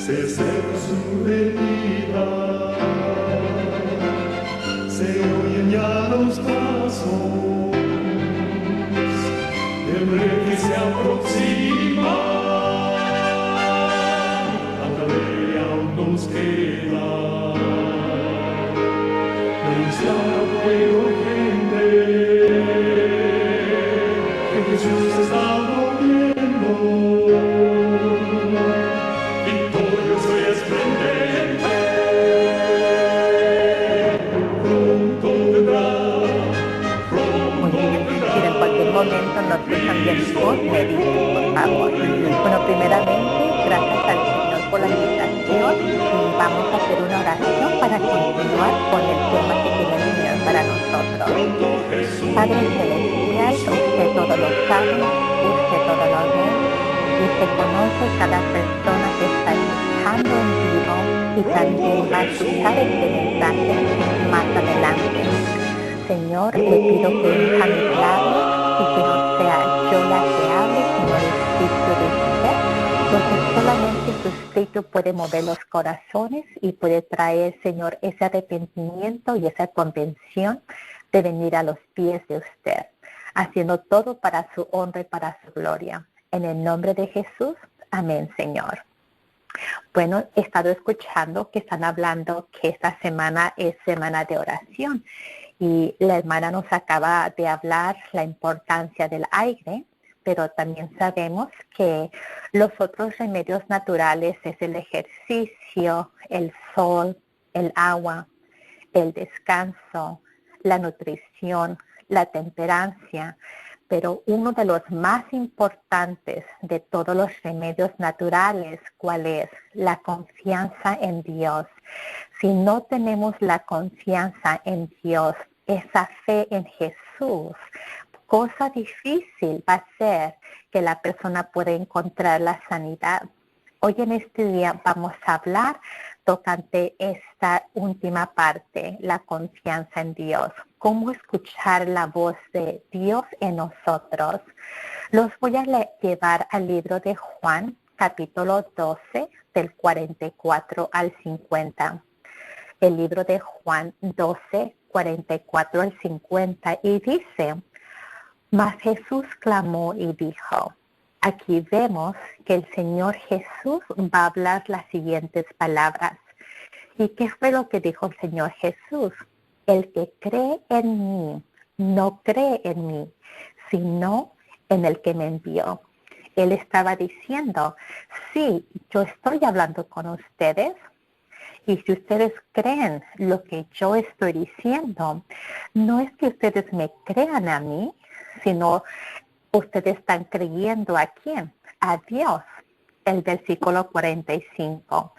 se acerca su venida, se oyen ya los pasos del rey que se aproxima. Tanta ley aún nos queda, denunciar a pueblo gente que Jesús está volviendo. Victorioso y esplendente, pronto vendrá, pronto vendrá. Y en cualquier momento nosotros también os mediten, por favor. Bueno, primeramente, gracias al Señor por la invitación y vamos a hacer una oración para continuar con el tema que tiene el Señor para nosotros. Padre Celestial, usted todo lo sabe, usted todo lo ve, y usted conoce cada persona que está escuchando en vivo y también va a escuchar este mensaje más adelante. Señor, le pido que elija mis labios y que no sea yo la que hable, sino el Espíritu de usted, porque solamente su Espíritu puede mover los corazones y puede traer, Señor, ese arrepentimiento y esa convención de venir a los pies de usted, haciendo todo para su honra y para su gloria. En el nombre de Jesús, amén, Señor. Bueno, he estado escuchando que están hablando que esta semana es semana de oración y la hermana nos acaba de hablar la importancia del aire, pero también sabemos que los otros remedios naturales es el ejercicio, el sol, el agua, el descanso, la nutrición, la temperancia, pero uno de los más importantes de todos los remedios naturales, ¿cuál es? La confianza en Dios. Si no tenemos la confianza en Dios, esa fe en Jesús, cosa difícil va a ser que la persona pueda encontrar la sanidad. Hoy en este día vamos a hablar tocante esta última parte, la confianza en Dios. Cómo escuchar la voz de Dios en nosotros. Los voy a llevar al libro de Juan, capítulo 12, del 44 al 50. El libro de Juan 12, 44 al 50, y dice: Mas Jesús clamó y dijo. Aquí vemos que el Señor Jesús va a hablar las siguientes palabras. ¿Y qué fue lo que dijo el Señor Jesús? El que cree en mí, no cree en mí, sino en el que me envió. Él estaba diciendo, sí, yo estoy hablando con ustedes, y si ustedes creen lo que yo estoy diciendo, no es que ustedes me crean a mí, sino ustedes están creyendo ¿a quién? A Dios. El versículo 45.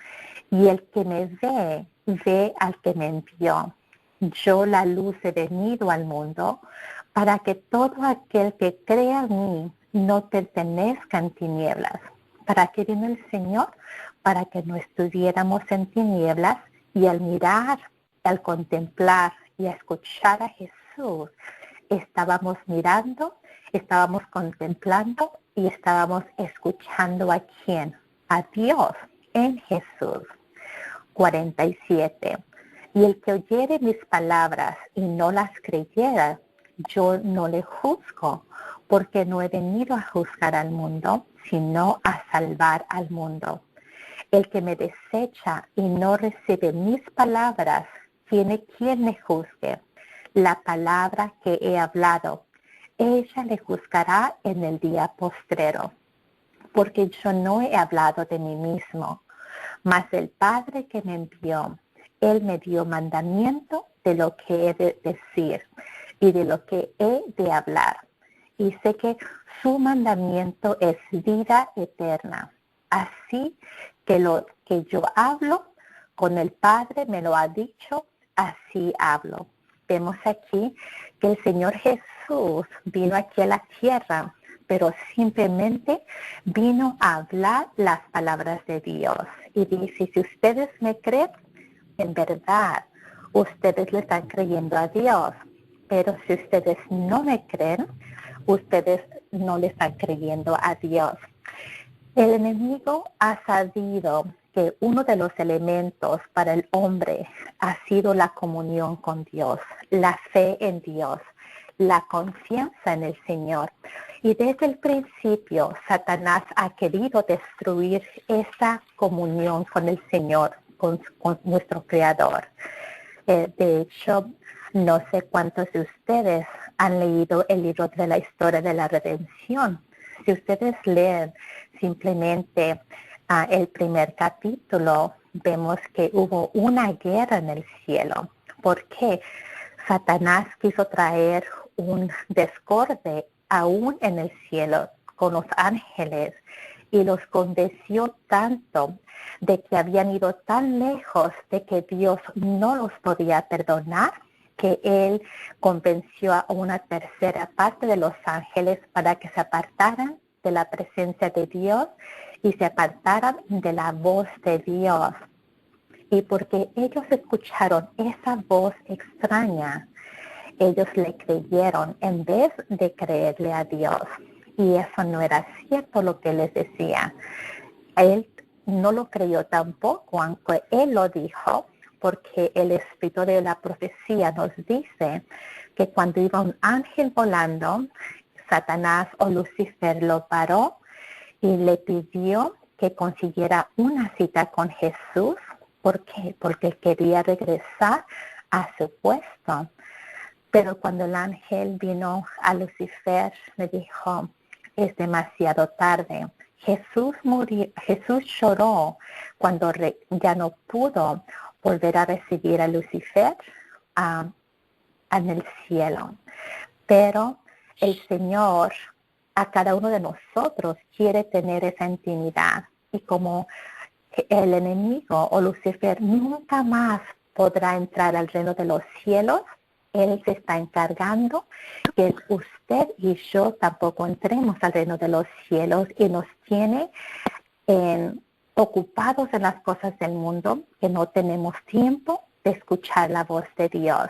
Y el que me ve, ve al que me envió. Yo la luz he venido al mundo para que todo aquel que crea en mí no pertenezca en tinieblas. ¿Para qué vino el Señor? Para que no estuviéramos en tinieblas, y al mirar, al contemplar y a escuchar a Jesús, estábamos mirando, estábamos contemplando y estábamos escuchando ¿a quién? A Dios en Jesús. 47. Y el que oyere mis palabras y no las creyera, yo no le juzgo, porque no he venido a juzgar al mundo, sino a salvar al mundo. El que me desecha y no recibe mis palabras, tiene quien me juzgue. La palabra que he hablado, ella le juzgará en el día postrero, porque yo no he hablado de mí mismo, mas el Padre que me envió, Él me dio mandamiento de lo que he de decir y de lo que he de hablar. Y sé que su mandamiento es vida eterna. Así que lo que yo hablo, con el Padre me lo ha dicho, así hablo. Vemos aquí que el Señor Jesús vino aquí a la tierra, pero simplemente vino a hablar las palabras de Dios. Y dice, si ustedes me creen, en verdad, ustedes le están creyendo a Dios. Pero si ustedes no me creen, ustedes no le están creyendo a Dios. El enemigo ha sabido que uno de los elementos para el hombre ha sido la comunión con Dios, la fe en Dios, la confianza en el Señor. Y desde el principio, Satanás ha querido destruir esa comunión con el Señor, con nuestro Creador. De hecho, no sé cuántos de ustedes han leído el libro de la historia de la redención. Si ustedes leen simplemente el primer capítulo, vemos que hubo una guerra en el cielo. ¿Por qué? Satanás quiso traer un descorde aún en el cielo con los ángeles y los convenció tanto de que habían ido tan lejos de que Dios no los podía perdonar, que Él convenció a una tercera parte de los ángeles para que se apartaran de la presencia de Dios y se apartaran de la voz de Dios. Y porque ellos escucharon esa voz extraña, ellos le creyeron en vez de creerle a Dios. Y eso no era cierto lo que les decía. Él no lo creyó tampoco, aunque él lo dijo, porque el espíritu de la profecía nos dice que cuando iba un ángel volando, Satanás o Lucifer lo paró y le pidió que consiguiera una cita con Jesús. ¿Por qué? Porque él quería regresar a su puesto. Pero cuando el ángel vino a Lucifer, le dijo, es demasiado tarde. Jesús lloró cuando ya no pudo volver a recibir a Lucifer en el cielo. Pero el Señor a cada uno de nosotros quiere tener esa intimidad. Y como el enemigo o Lucifer nunca más podrá entrar al reino de los cielos, Él se está encargando que usted y yo tampoco entremos al reino de los cielos y nos tiene ocupados en las cosas del mundo, que no tenemos tiempo de escuchar la voz de Dios.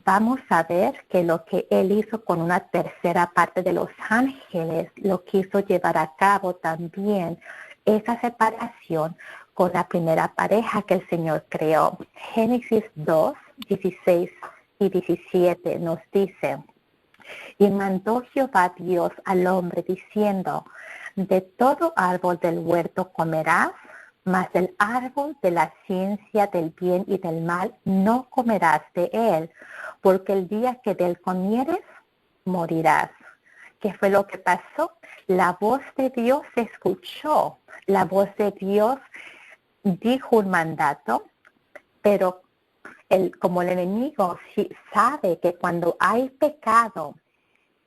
Vamos a ver que lo que Él hizo con una tercera parte de los ángeles, lo quiso llevar a cabo también esa separación con la primera pareja que el Señor creó. Génesis 2, 16 y 17 nos dice, y mandó Jehová Dios al hombre diciendo, de todo árbol del huerto comerás, mas del árbol de la ciencia del bien y del mal no comerás de él, porque el día que de él comieres, morirás. ¿Qué fue lo que pasó? La voz de Dios se escuchó, la voz de Dios dijo un mandato, pero como el enemigo sabe que cuando hay pecado,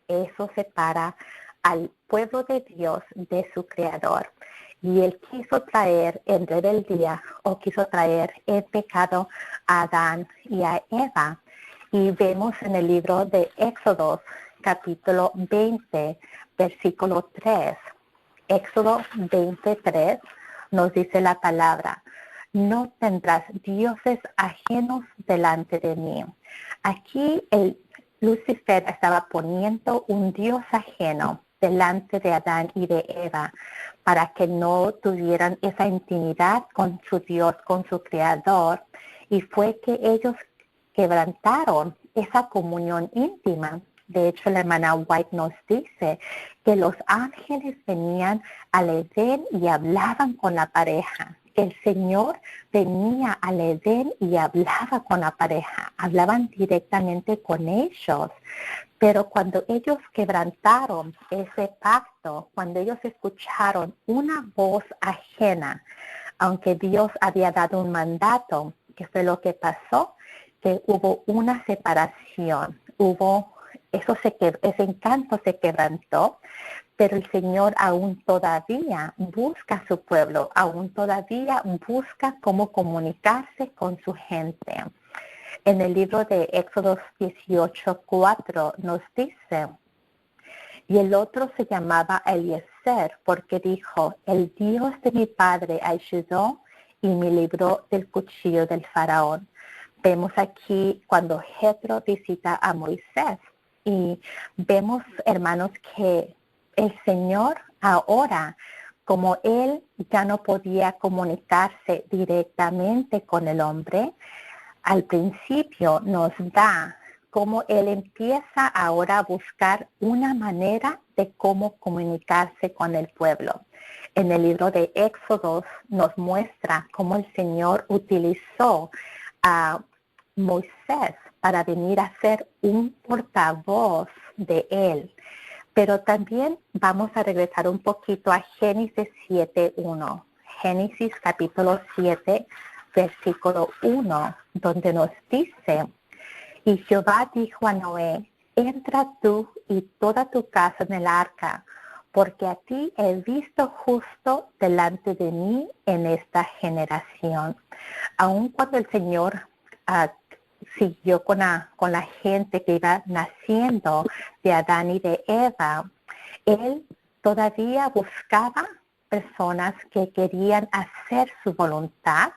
eso separa al pueblo de Dios de su Creador. Y él quiso traer en rebeldía o quiso traer el pecado a Adán y a Eva. Y vemos en el libro de Éxodo, capítulo 20, versículo 3. Éxodo 23 nos dice la palabra, no tendrás dioses ajenos delante de mí. Aquí Lucifer estaba poniendo un dios ajeno delante de Adán y de Eva para que no tuvieran esa intimidad con su Dios, con su Creador. Y fue que ellos quebrantaron esa comunión íntima. De hecho, la hermana White nos dice que los ángeles venían al Edén y hablaban con la pareja. El Señor venía al Edén y hablaba con la pareja. Hablaban directamente con ellos. Pero cuando ellos quebrantaron ese pacto, cuando ellos escucharon una voz ajena, aunque Dios había dado un mandato, ¿qué fue lo que pasó? Que hubo una separación, ese encanto se quebrantó, pero el Señor aún todavía busca a su pueblo, aún todavía busca cómo comunicarse con su gente. En el libro de Éxodo 18:4 nos dice, y el otro se llamaba Eliezer, porque dijo, el Dios de mi padre ayudó y me libró del cuchillo del faraón. Vemos aquí cuando Jetro visita a Moisés y vemos, hermanos, que el Señor ahora como él ya no podía comunicarse directamente con el hombre, al principio nos da cómo él empieza ahora a buscar una manera de cómo comunicarse con el pueblo. En el libro de Éxodo nos muestra cómo el Señor utilizó a Moisés para venir a ser un portavoz de él. Pero también vamos a regresar un poquito a Génesis 7:1. Génesis capítulo 7, versículo 1, donde nos dice: y Jehová dijo a Noé: entra tú y toda tu casa en el arca, porque a ti he visto justo delante de mí en esta generación. Aun cuando el Señor siguió con la gente que iba naciendo de Adán y de Eva, él todavía buscaba personas que querían hacer su voluntad.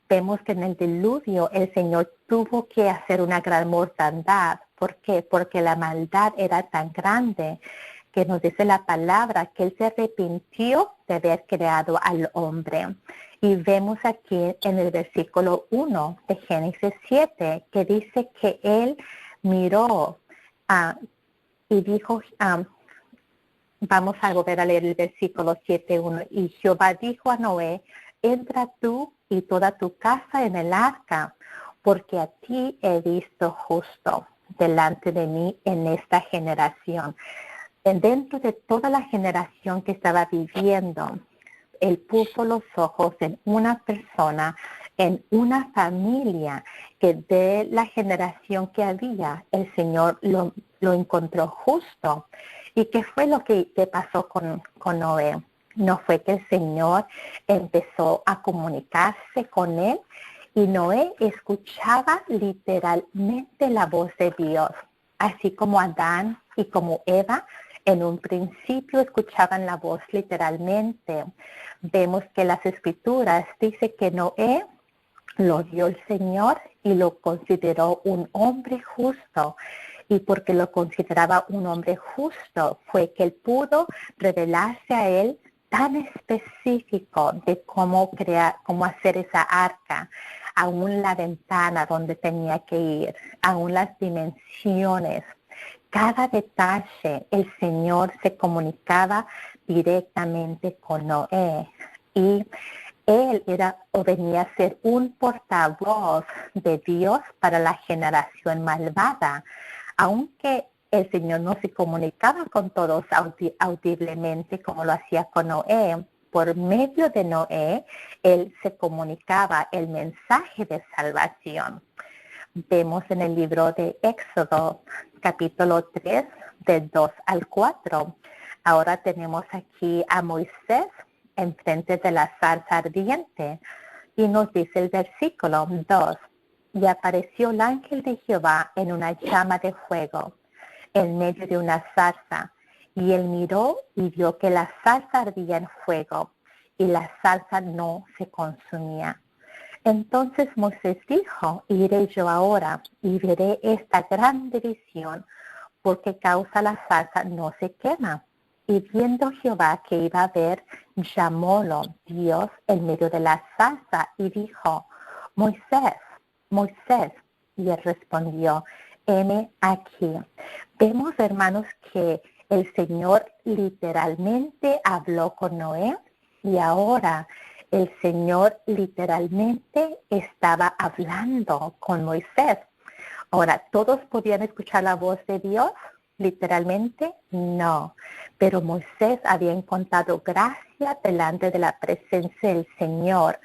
Vemos que en el diluvio el Señor tuvo que hacer una gran mortandad. ¿Por qué? Porque la maldad era tan grande que nos dice la palabra que él se arrepintió de haber creado al hombre. Y vemos aquí en el versículo 1 de Génesis 7 que dice que él miró y dijo, vamos a volver a leer el versículo 7:1. Y Jehová dijo a Noé: entra tú y toda tu casa en el arca, porque a ti he visto justo delante de mí en esta generación. Dentro de toda la generación que estaba viviendo, él puso los ojos en una persona, en una familia, que de la generación que había, el Señor lo encontró justo. ¿Y qué fue lo que pasó con Noé? No fue que el Señor empezó a comunicarse con él y Noé escuchaba literalmente la voz de Dios, así como Adán y como Eva en un principio escuchaban la voz literalmente. Vemos que las Escrituras dice que Noé lo vio el Señor y lo consideró un hombre justo. Y porque lo consideraba un hombre justo, fue que él pudo revelarse a él tan específico de cómo hacer esa arca, aún la ventana donde tenía que ir, aún las dimensiones. Cada detalle el Señor se comunicaba directamente con Noé y él venía a ser un portavoz de Dios para la generación malvada. Aunque el Señor no se comunicaba con todos audiblemente como lo hacía con Noé, por medio de Noé, él se comunicaba el mensaje de salvación. Vemos en el libro de Éxodo, capítulo 3, del 2 al 4. Ahora tenemos aquí a Moisés enfrente de la zarza ardiente y nos dice el versículo 2. Y apareció el ángel de Jehová en una llama de fuego, en medio de una zarza. Y él miró y vio que la zarza ardía en fuego, y la zarza no se consumía. Entonces Moisés dijo: iré yo ahora y veré esta gran visión, porque causa la zarza no se quema. Y viendo Jehová que iba a ver, llamólo Dios en medio de la zarza y dijo: Moisés, Moisés. Y él respondió: heme aquí. Vemos, hermanos, que el Señor literalmente habló con Noé y ahora el Señor literalmente estaba hablando con Moisés. Ahora, ¿todos podían escuchar la voz de Dios? Literalmente, no. Pero Moisés había encontrado gracia delante de la presencia del Señor.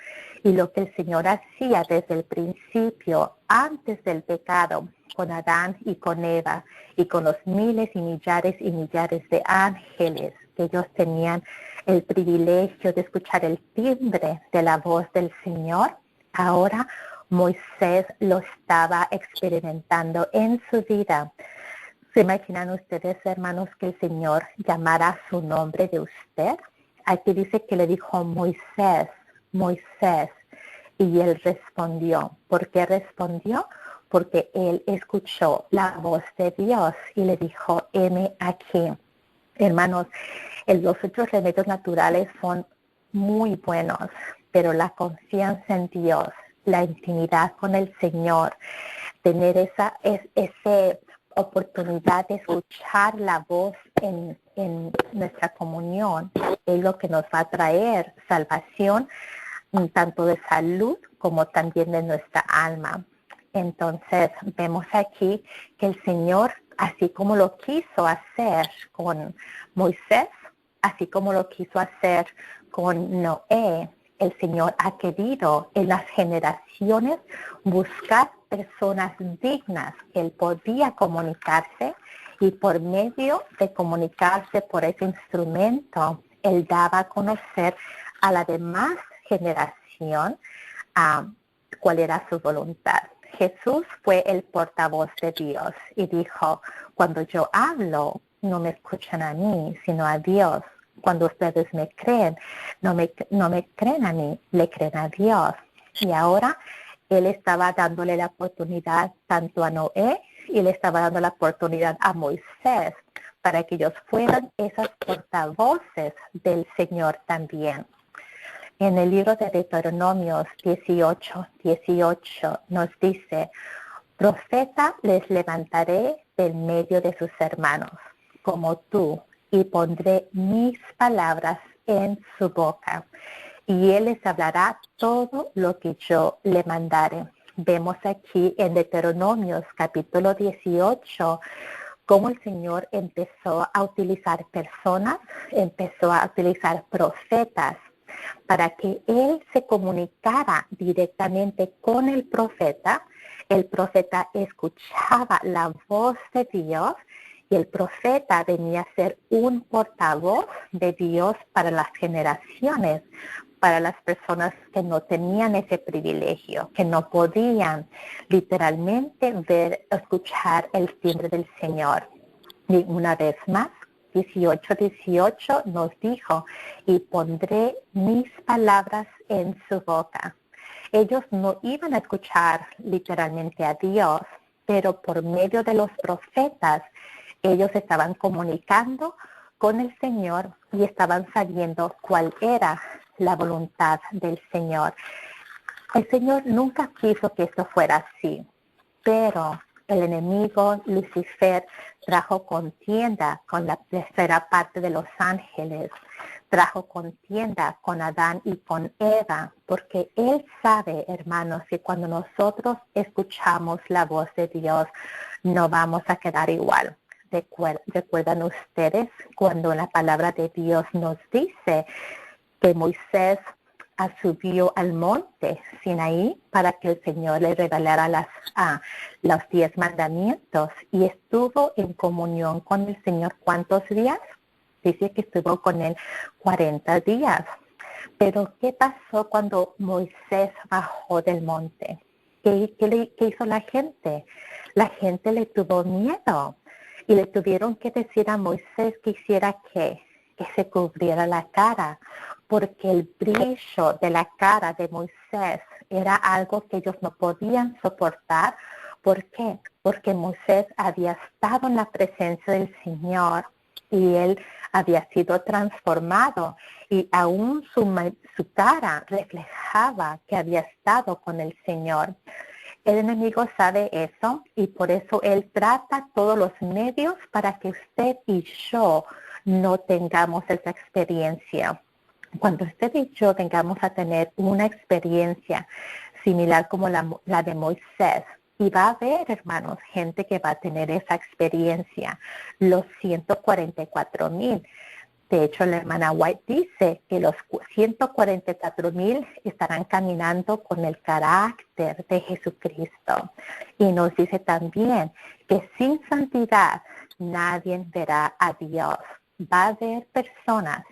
Y lo que el Señor hacía desde el principio, antes del pecado, con Adán y con Eva, y con los miles y millares de ángeles, que ellos tenían el privilegio de escuchar el timbre de la voz del Señor, ahora Moisés lo estaba experimentando en su vida. ¿Se imaginan ustedes, hermanos, que el Señor llamara su nombre de usted? Aquí dice que le dijo: Moisés, Moisés. Y él respondió. ¿Por qué respondió? Porque él escuchó la voz de Dios y le dijo: heme aquí. Hermanos, los otros remedios naturales son muy buenos, pero la confianza en Dios, la intimidad con el Señor, tener esa oportunidad de escuchar la voz en nuestra comunión, es lo que nos va a traer salvación, tanto de salud como también de nuestra alma. Entonces vemos aquí que el Señor, así como lo quiso hacer con Moisés, así como lo quiso hacer con Noé, el Señor ha querido en las generaciones buscar personas dignas que Él podía comunicarse, y por medio de comunicarse por ese instrumento, Él daba a conocer a la demás generación cuál era su voluntad. Jesús fue el portavoz de Dios y dijo, cuando yo hablo, no me escuchan a mí, sino a Dios. Cuando ustedes me creen, no me creen a mí, le creen a Dios. Y ahora Él estaba dándole la oportunidad tanto a Noé y le estaba dando la oportunidad a Moisés para que ellos fueran esas portavoces del Señor también. En el libro de Deuteronomios 18 nos dice, profeta les levantaré del medio de sus hermanos, como tú, y pondré mis palabras en su boca, y él les hablará todo lo que yo le mandare. Vemos aquí en Deuteronomios capítulo 18 cómo el Señor empezó a utilizar personas, empezó a utilizar profetas para que Él se comunicara directamente con el profeta escuchaba la voz de Dios y el profeta venía a ser un portavoz de Dios para las generaciones, para las personas que no tenían ese privilegio, que no podían literalmente escuchar el timbre del Señor. Y una vez más, 18 nos dijo, y pondré mis palabras en su boca. Ellos no iban a escuchar literalmente a Dios, pero por medio de los profetas, ellos estaban comunicando con el Señor y estaban sabiendo cuál era la voluntad del Señor. El Señor nunca quiso que esto fuera así, pero el enemigo Lucifer trajo contienda con la tercera parte de los ángeles, trajo contienda con Adán y con Eva, porque él sabe, hermanos, que cuando nosotros escuchamos la voz de Dios, no vamos a quedar igual. ¿Recuerdan ustedes cuando la palabra de Dios nos dice que Moisés subió al monte Sinaí para que el Señor le revelara los 10 mandamientos y estuvo en comunión con el Señor? ¿Cuántos días? Dice que estuvo con él 40 días. Pero ¿qué pasó cuando Moisés bajó del monte? ¿Qué hizo la gente? La gente le tuvo miedo y le tuvieron que decir a Moisés que hiciera que se cubriera la cara, porque el brillo de la cara de Moisés era algo que ellos no podían soportar. ¿Por qué? Porque Moisés había estado en la presencia del Señor y él había sido transformado y aún su cara reflejaba que había estado con el Señor. El enemigo sabe eso y por eso él trata todos los medios para que usted y yo no tengamos esa experiencia. Cuando usted y yo vengamos a tener una experiencia similar como la de Moisés, y va a haber, hermanos, gente que va a tener esa experiencia, los 144,000. De hecho, la hermana White dice que los 144,000 estarán caminando con el carácter de Jesucristo. Y nos dice también que sin santidad nadie verá a Dios. Va a haber personas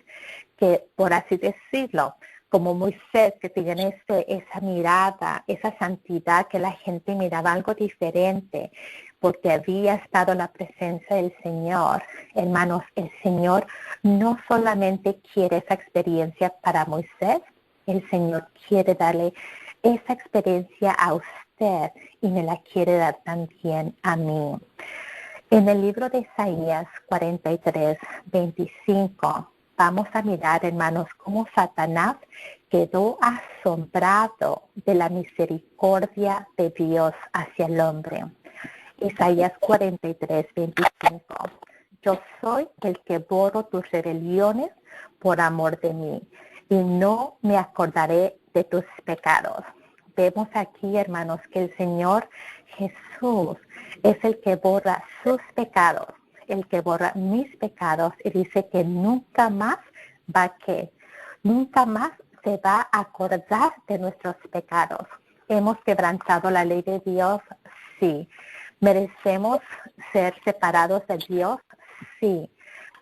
que, por así decirlo, como Moisés, que tienen esa mirada, esa santidad, que la gente miraba algo diferente, porque había estado en la presencia del Señor. Hermanos, el Señor no solamente quiere esa experiencia para Moisés, el Señor quiere darle esa experiencia a usted y me la quiere dar también a mí. En el libro de Isaías 43, 25, vamos a mirar, hermanos, cómo Satanás quedó asombrado de la misericordia de Dios hacia el hombre. Isaías 43:25. Yo soy el que borro tus rebeliones por amor de mí, y no me acordaré de tus pecados. Vemos aquí, hermanos, que el Señor Jesús es el que borra sus pecados, el que borra mis pecados, y dice que nunca más nunca más se va a acordar de nuestros pecados. ¿Hemos quebrantado la ley de Dios? Sí. ¿Merecemos ser separados de Dios? Sí.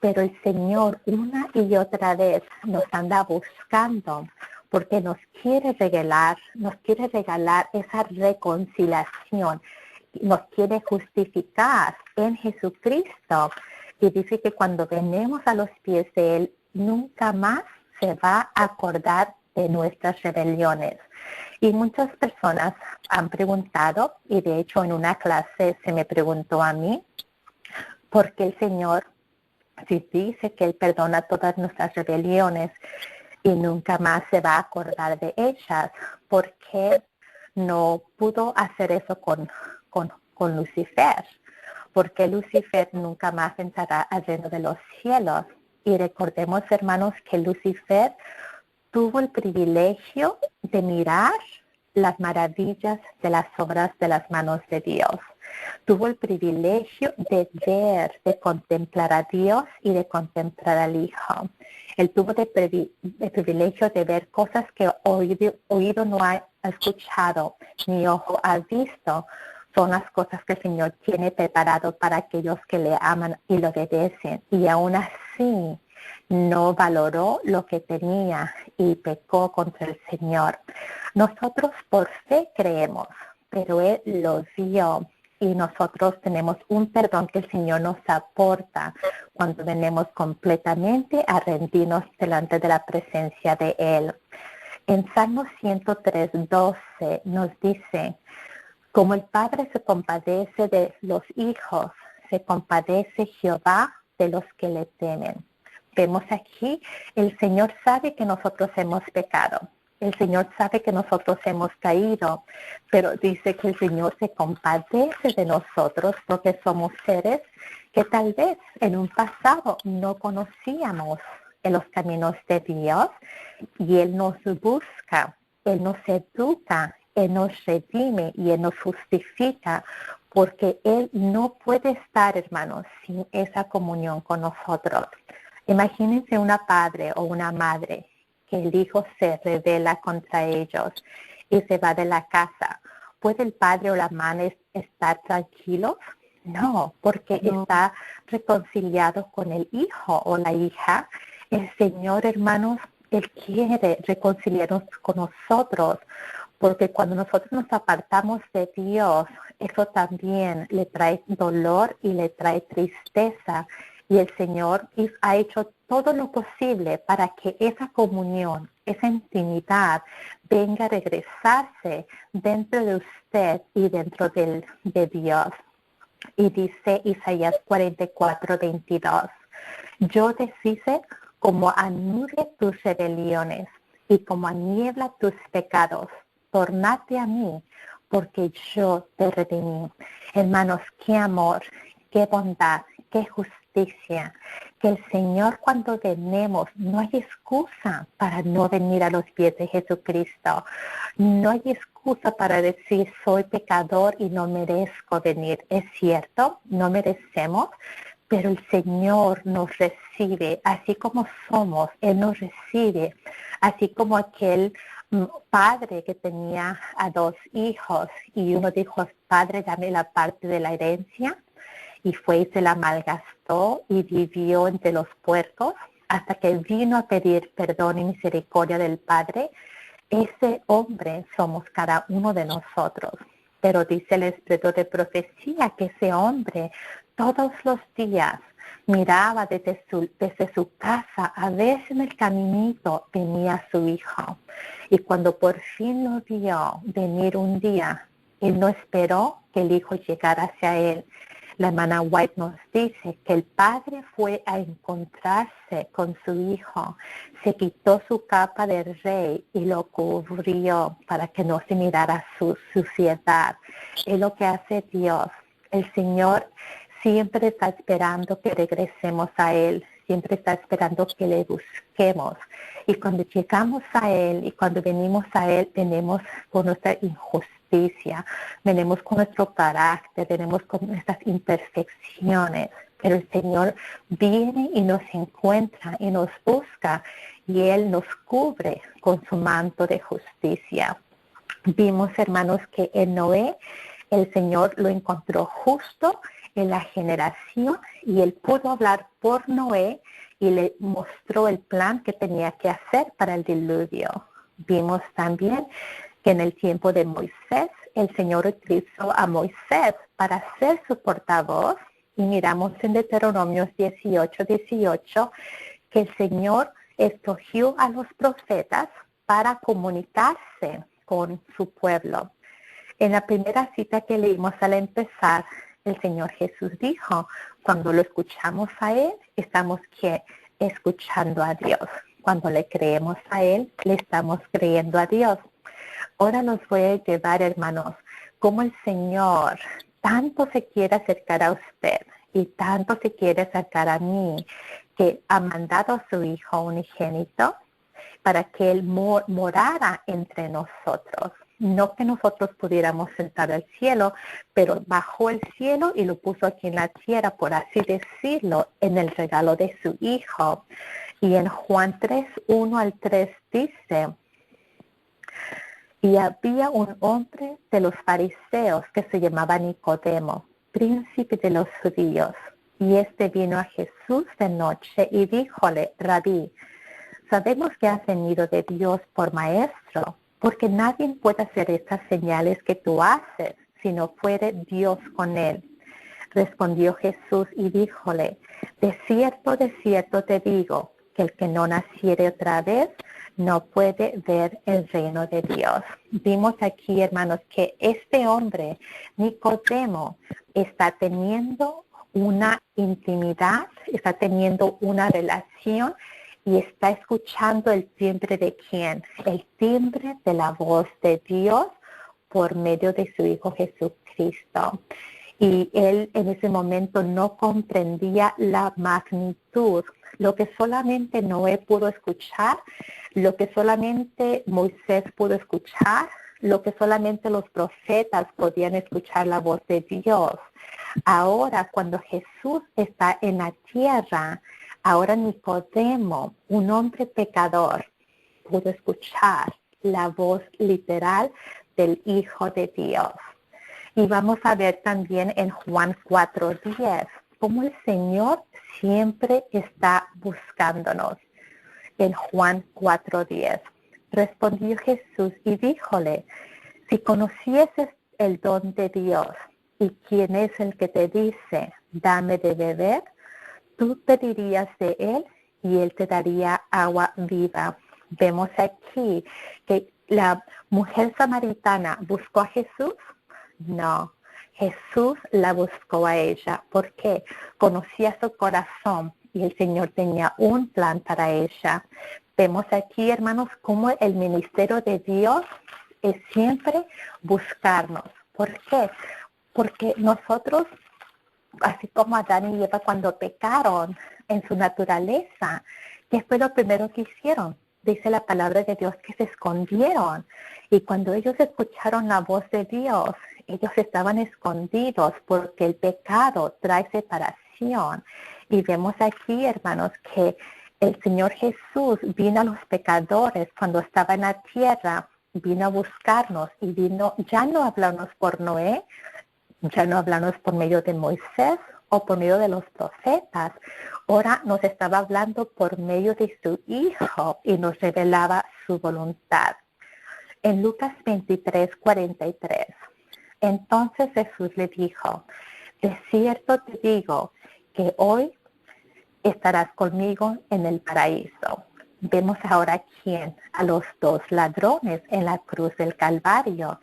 Pero el Señor una y otra vez nos anda buscando porque nos quiere regalar esa reconciliación, nos quiere justificar en Jesucristo. Y dice que cuando venimos a los pies de Él, nunca más se va a acordar de nuestras rebeliones. Y muchas personas han preguntado, y de hecho en una clase se me preguntó a mí, ¿por qué el Señor, si dice que Él perdona todas nuestras rebeliones y nunca más se va a acordar de ellas, por qué no pudo hacer eso con Lucifer? ¿Por qué Lucifer nunca más entrará al reino de los cielos? Y recordemos, hermanos, que Lucifer tuvo el privilegio de mirar las maravillas de las obras de las manos de Dios. Tuvo el privilegio de ver, de contemplar a Dios y de contemplar al Hijo. Él tuvo el privilegio de ver cosas que oído no ha escuchado, ni ojo ha visto. Son las cosas que el Señor tiene preparado para aquellos que le aman y lo obedecen. Y aún así no valoró lo que tenía y pecó contra el Señor. Nosotros por fe creemos, pero Él lo vio. Y nosotros tenemos un perdón que el Señor nos aporta cuando venimos completamente a rendirnos delante de la presencia de Él. En Salmo 103:12 nos dice, como el Padre se compadece de los hijos, se compadece Jehová de los que le temen. Vemos aquí, el Señor sabe que nosotros hemos pecado. El Señor sabe que nosotros hemos caído, pero dice que el Señor se compadece de nosotros porque somos seres que tal vez en un pasado no conocíamos en los caminos de Dios y Él nos busca, Él nos educa, Él nos redime y Él nos justifica porque Él no puede estar, hermanos, sin esa comunión con nosotros. Imagínense una padre o una madre que el hijo se rebela contra ellos y se va de la casa. ¿Puede el padre o la madre estar tranquilos? No, porque está reconciliado con el hijo o la hija. El Señor, hermanos, Él quiere reconciliarnos con nosotros, porque cuando nosotros nos apartamos de Dios, eso también le trae dolor y le trae tristeza. Y el Señor ha hecho todo lo posible para que esa comunión, esa intimidad venga a regresarse dentro de usted y dentro de Dios. Y dice Isaías 44:22, yo deshice como a nube tus rebeliones y como a niebla tus pecados. Tornate a mí, porque yo te redimí. Hermanos, qué amor, qué bondad, qué justicia. Que el Señor, cuando venimos, no hay excusa para no venir a los pies de Jesucristo. No hay excusa para decir soy pecador y no merezco venir. Es cierto, no merecemos, pero el Señor nos recibe así como somos. Él nos recibe así como aquel padre que tenía a 2 hijos y uno dijo, padre, dame la parte de la herencia, y fue y se la malgastó y vivió entre los puercos hasta que vino a pedir perdón y misericordia del Padre. Ese hombre somos cada uno de nosotros. Pero dice el Espíritu de profecía que ese hombre todos los días miraba desde su casa a ver si en el caminito venía su hijo. Y cuando por fin lo vio venir un día, él no esperó que el hijo llegara hacia él. La hermana White nos dice que el padre fue a encontrarse con su hijo, se quitó su capa de rey y lo cubrió para que no se mirara su suciedad. Es lo que hace Dios. El Señor siempre está esperando que regresemos a Él, siempre está esperando que le busquemos. Y cuando llegamos a Él y cuando venimos a Él, venimos con nuestra injusticia, venimos con nuestro carácter, venimos con nuestras imperfecciones. Pero el Señor viene y nos encuentra y nos busca y Él nos cubre con su manto de justicia. Vimos, hermanos, que en Noé el Señor lo encontró justo en la generación y Él pudo hablar por Noé y le mostró el plan que tenía que hacer para el diluvio. Vimos también que en el tiempo de Moisés, el Señor utilizó a Moisés para ser su portavoz. Y miramos en Deuteronomios 18:18 que el Señor escogió a los profetas para comunicarse con su pueblo. En la primera cita que leímos al empezar, el Señor Jesús dijo, cuando lo escuchamos a Él, estamos escuchando a Dios. Cuando le creemos a Él, le estamos creyendo a Dios. Ahora nos voy a llevar, hermanos, como el Señor tanto se quiere acercar a usted y tanto se quiere acercar a mí, que ha mandado a su Hijo unigénito para que Él morara entre nosotros. No que nosotros pudiéramos entrar al cielo, pero bajó el cielo y lo puso aquí en la tierra, por así decirlo, en el regalo de su Hijo. Y en Juan 3:1-3 dice, y había un hombre de los fariseos que se llamaba Nicodemo, príncipe de los judíos. Y este vino a Jesús de noche y díjole, Rabí, sabemos que has venido de Dios por maestro, porque nadie puede hacer estas señales que tú haces, si no fuere Dios con él. Respondió Jesús y díjole, de cierto te digo, que el que no naciere otra vez no puede ver el reino de Dios. Vimos aquí, hermanos, que este hombre, Nicodemo, está teniendo una intimidad, está teniendo una relación y está escuchando el timbre de ¿quién? El timbre de la voz de Dios por medio de su Hijo Jesucristo. Y él en ese momento no comprendía la magnitud, lo que solamente Noé pudo escuchar, lo que solamente Moisés pudo escuchar, lo que solamente los profetas podían escuchar la voz de Dios. Ahora, cuando Jesús está en la tierra, ahora Nicodemo, un hombre pecador, pudo escuchar la voz literal del Hijo de Dios. Y vamos a ver también en Juan 4:10, cómo el Señor siempre está buscándonos. En Juan 4:10, respondió Jesús y díjole, si conocieses el don de Dios y quién es el que te dice, dame de beber, tú pedirías de él y él te daría agua viva. Vemos aquí que la mujer samaritana buscó a Jesús. No, Jesús la buscó a ella. ¿Por qué? Conocía su corazón y el Señor tenía un plan para ella. Vemos aquí, hermanos, cómo el ministerio de Dios es siempre buscarnos. ¿Por qué? Porque nosotros, así como Adán y Eva cuando pecaron en su naturaleza, ¿qué fue lo primero que hicieron? Dice la palabra de Dios que se escondieron. Y cuando ellos escucharon la voz de Dios, ellos estaban escondidos porque el pecado trae separación. Y vemos aquí, hermanos, que el Señor Jesús vino a los pecadores cuando estaba en la tierra, vino a buscarnos y vino ya no a hablarnos por Noé, ya no hablarnos por medio de Moisés o por medio de los profetas. Ahora nos estaba hablando por medio de su Hijo y nos revelaba su voluntad. En Lucas 23:43, entonces Jesús le dijo, de cierto te digo que hoy estarás conmigo en el paraíso. Vemos ahora quién, a los dos ladrones en la cruz del Calvario.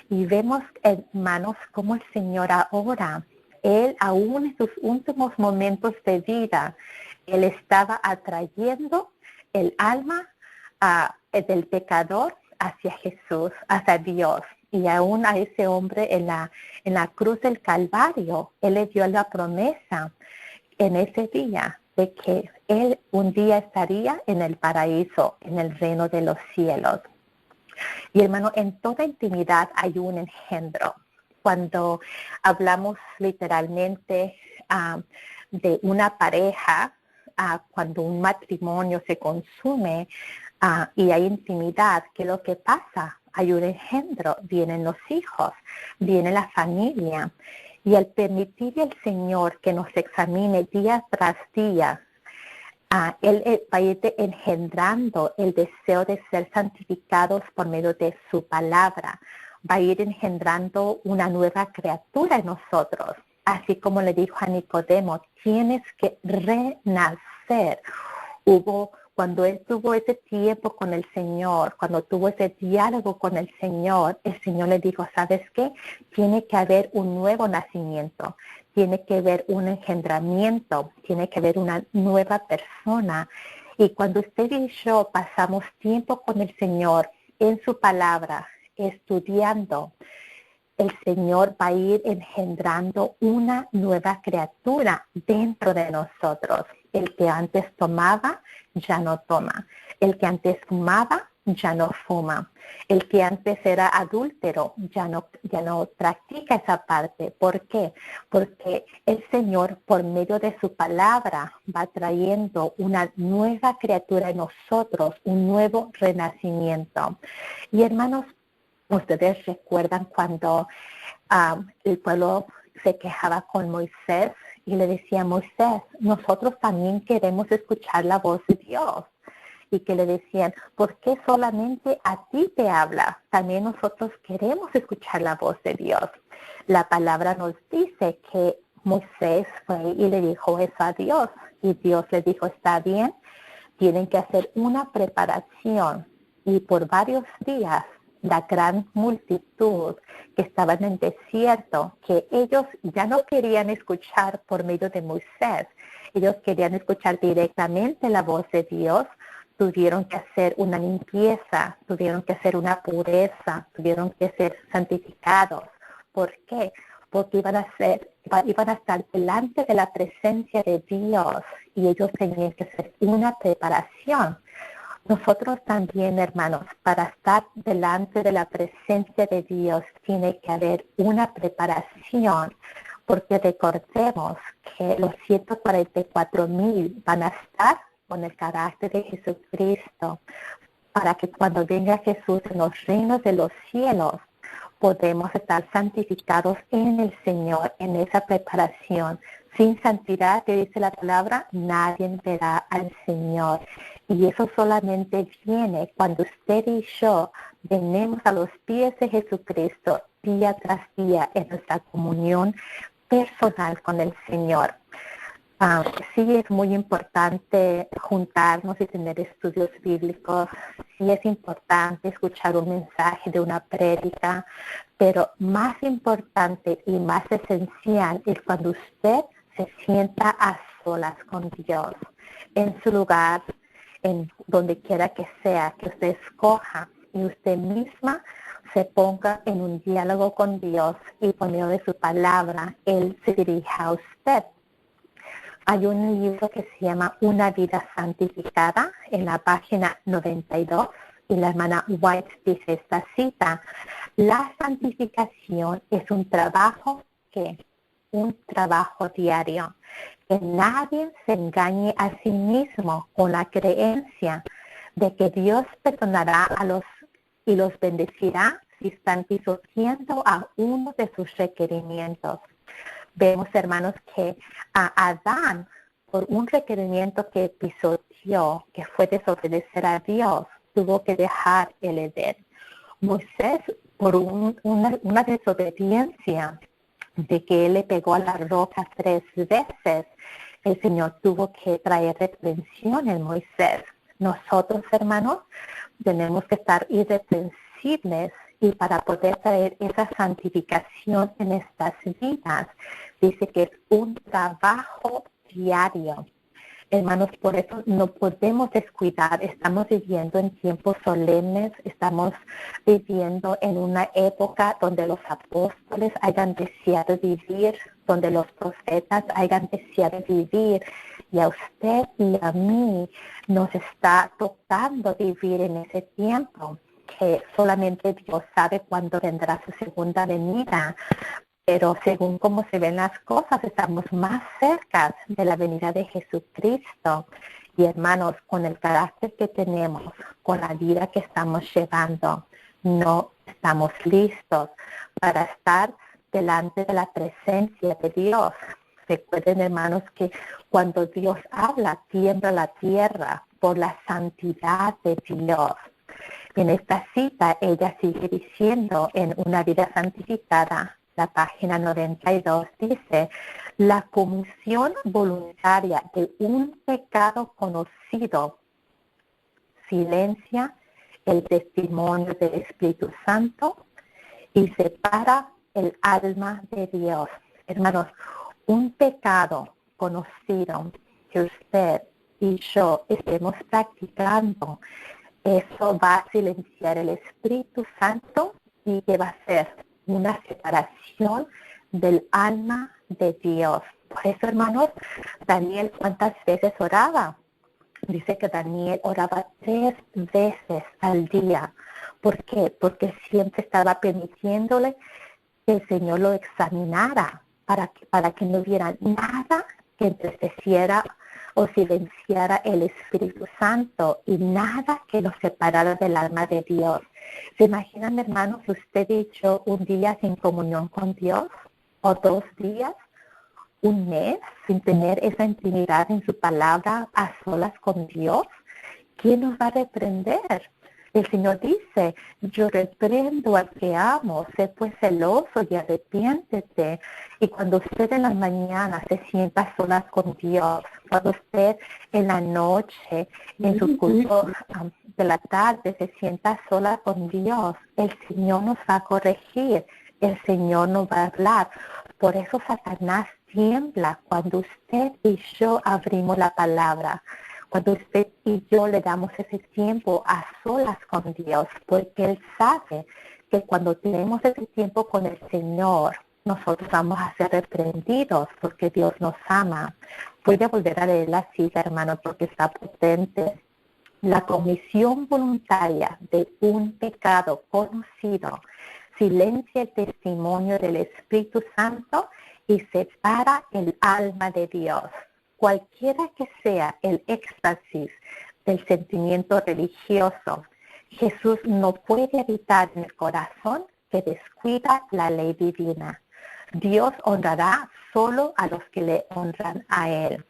Y vemos, hermanos, cómo el Señor ahora Él, aún en sus últimos momentos de vida, él estaba atrayendo el alma del pecador hacia Jesús, hacia Dios. Y aún a ese hombre en la cruz del Calvario, él le dio la promesa en ese día de que él un día estaría en el paraíso, en el reino de los cielos. Y hermano, en toda intimidad hay un engendro. Cuando hablamos literalmente de una pareja, cuando un matrimonio se consume y hay intimidad, ¿qué es lo que pasa? Hay un engendro, vienen los hijos, viene la familia. Y al permitir al Señor que nos examine día tras día, Él va a ir engendrando el deseo de ser santificados por medio de su palabra. Va a ir engendrando una nueva criatura en nosotros. Así como le dijo a Nicodemo, tienes que renacer. Cuando él tuvo ese tiempo con el Señor, cuando tuvo ese diálogo con el Señor le dijo, ¿sabes qué? Tiene que haber un nuevo nacimiento, tiene que haber un engendramiento, tiene que haber una nueva persona. Y cuando usted y yo pasamos tiempo con el Señor en su palabra, estudiando, el Señor va a ir engendrando una nueva criatura dentro de nosotros. El que antes tomaba, ya no toma. El que antes fumaba, ya no fuma. El que antes era adúltero, ya no practica esa parte. ¿Por qué? Porque el Señor, por medio de su palabra, va trayendo una nueva criatura en nosotros, un nuevo renacimiento. Y hermanos, ustedes recuerdan cuando el pueblo se quejaba con Moisés y le decía, Moisés, nosotros también queremos escuchar la voz de Dios. Y que le decían, ¿por qué solamente a ti te habla? También nosotros queremos escuchar la voz de Dios. La palabra nos dice que Moisés fue y le dijo eso a Dios. Y Dios le dijo, está bien, tienen que hacer una preparación. Y por varios días, la gran multitud que estaba en el desierto, que ellos ya no querían escuchar por medio de Moisés, ellos querían escuchar directamente la voz de Dios, tuvieron que hacer una limpieza, tuvieron que hacer una pureza, tuvieron que ser santificados. ¿Por qué? Porque iban a estar delante de la presencia de Dios y ellos tenían que hacer una preparación. Nosotros también, hermanos, para estar delante de la presencia de Dios tiene que haber una preparación, porque recordemos que los 144,000 van a estar con el carácter de Jesucristo, para que cuando venga Jesús en los reinos de los cielos, podemos estar santificados en el Señor, en esa preparación. Sin santidad, que dice la palabra, nadie verá al Señor. Y eso solamente viene cuando usted y yo venimos a los pies de Jesucristo día tras día en nuestra comunión personal con el Señor. Sí es muy importante juntarnos y tener estudios bíblicos. Sí es importante escuchar un mensaje de una prédica, pero más importante y más esencial es cuando usted se sienta a solas con Dios, en su lugar, en donde quiera que sea, que usted escoja y usted misma se ponga en un diálogo con Dios y por medio de su palabra, Él se dirija a usted. Hay un libro que se llama Una vida santificada en la página 92 y la hermana White dice esta cita: la santificación es un trabajo diario. Que nadie se engañe a sí mismo con la creencia de que Dios perdonará y los bendecirá si están pisoteando a uno de sus requerimientos. Vemos, hermanos, que a Adán, por un requerimiento que pisoteó, que fue desobedecer a Dios, tuvo que dejar el Edén. Moisés, por una desobediencia de que él le pegó a la roca 3 veces, el Señor tuvo que traer reprensión en Moisés. Nosotros, hermanos, tenemos que estar irreprensibles Y para poder traer esa santificación en estas vidas, dice que es un trabajo diario. Hermanos, por eso no podemos descuidar. Estamos viviendo en tiempos solemnes, estamos viviendo en una época donde los apóstoles hayan deseado vivir, donde los profetas hayan deseado vivir. Y a usted y a mí nos está tocando vivir en ese tiempo, que solamente Dios sabe cuándo vendrá su segunda venida. Pero según cómo se ven las cosas, estamos más cerca de la venida de Jesucristo. Y hermanos, con el carácter que tenemos, con la vida que estamos llevando, no estamos listos para estar delante de la presencia de Dios. Recuerden, hermanos, que cuando Dios habla, tiembla la tierra por la santidad de Dios. En esta cita, ella sigue diciendo, en Una vida santificada, la página 92 dice: la comisión voluntaria de un pecado conocido silencia el testimonio del Espíritu Santo y separa el alma de Dios. Hermanos, un pecado conocido que usted y yo estemos practicando, eso va a silenciar el Espíritu Santo y que va a ser una separación del alma de Dios. Por eso, hermanos, Daniel, ¿cuántas veces oraba? Dice que Daniel oraba 3 veces al día. ¿Por qué? Porque siempre estaba permitiéndole que el Señor lo examinara para que no hubiera nada que entristeciera o silenciara el Espíritu Santo y nada que nos separara del alma de Dios. ¿Se imaginan, hermanos, usted y yo un día sin comunión con Dios? ¿O 2 días? ¿Un mes sin tener esa intimidad en su palabra a solas con Dios? ¿Quién nos va a reprender? El Señor dice: yo reprendo al que amo, sé pues celoso y arrepiéntete. Y cuando usted en la mañana se sienta solas con Dios, cuando usted en la noche, en su culto de la tarde, se sienta sola con Dios, el Señor nos va a corregir, el Señor nos va a hablar. Por eso Satanás tiembla cuando usted y yo abrimos la palabra, cuando usted y yo le damos ese tiempo a solas con Dios, porque Él sabe que cuando tenemos ese tiempo con el Señor, nosotros vamos a ser reprendidos porque Dios nos ama. Voy a volver a leer la cita, hermano, porque está potente. La comisión voluntaria de un pecado conocido silencia el testimonio del Espíritu Santo y separa el alma de Dios. Cualquiera que sea el éxtasis del sentimiento religioso, Jesús no puede evitar en el corazón que descuida la ley divina. Dios honrará solo a los que le honran a Él.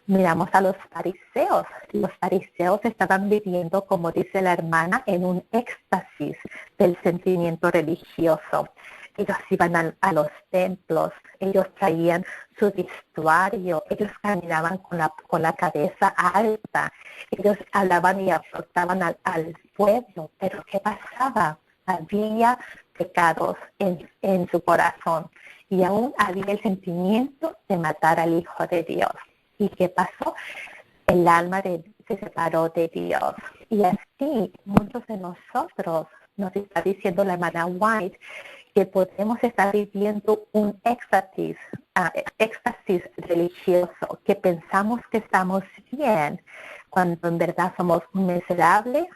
Miramos a los fariseos. Los fariseos estaban viviendo, como dice la hermana, en un éxtasis del sentimiento religioso. Ellos iban a los templos, ellos traían su vestuario, ellos caminaban con la cabeza alta, ellos hablaban y exhortaban al pueblo. Pero ¿qué pasaba? Había pecados en su corazón y aún había el sentimiento de matar al Hijo de Dios. ¿Y qué pasó? El alma se separó de Dios. Y así muchos de nosotros, nos está diciendo la hermana White, que podemos estar viviendo un éxtasis religioso, que pensamos que estamos bien, cuando en verdad somos miserables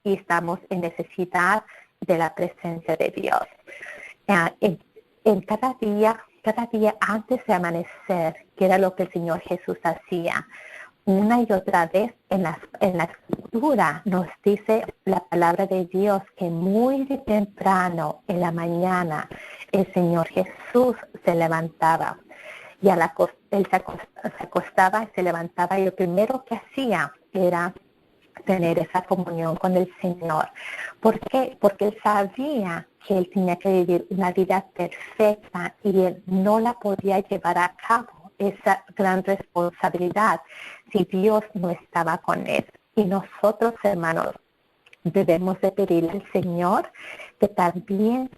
y estamos en necesidad de la presencia de Dios. En cada día antes de amanecer, que era lo que el Señor Jesús hacía, una y otra vez en la escritura nos dice la palabra de Dios que muy de temprano en la mañana el Señor Jesús se levantaba y él se acostaba y se levantaba, y lo primero que hacía era tener esa comunión con el Señor. ¿Por qué? Porque él sabía que él tenía que vivir una vida perfecta y él no la podía llevar a cabo, esa gran responsabilidad, si Dios no estaba con él. Y nosotros, hermanos, Debemos de pedir al Señor que también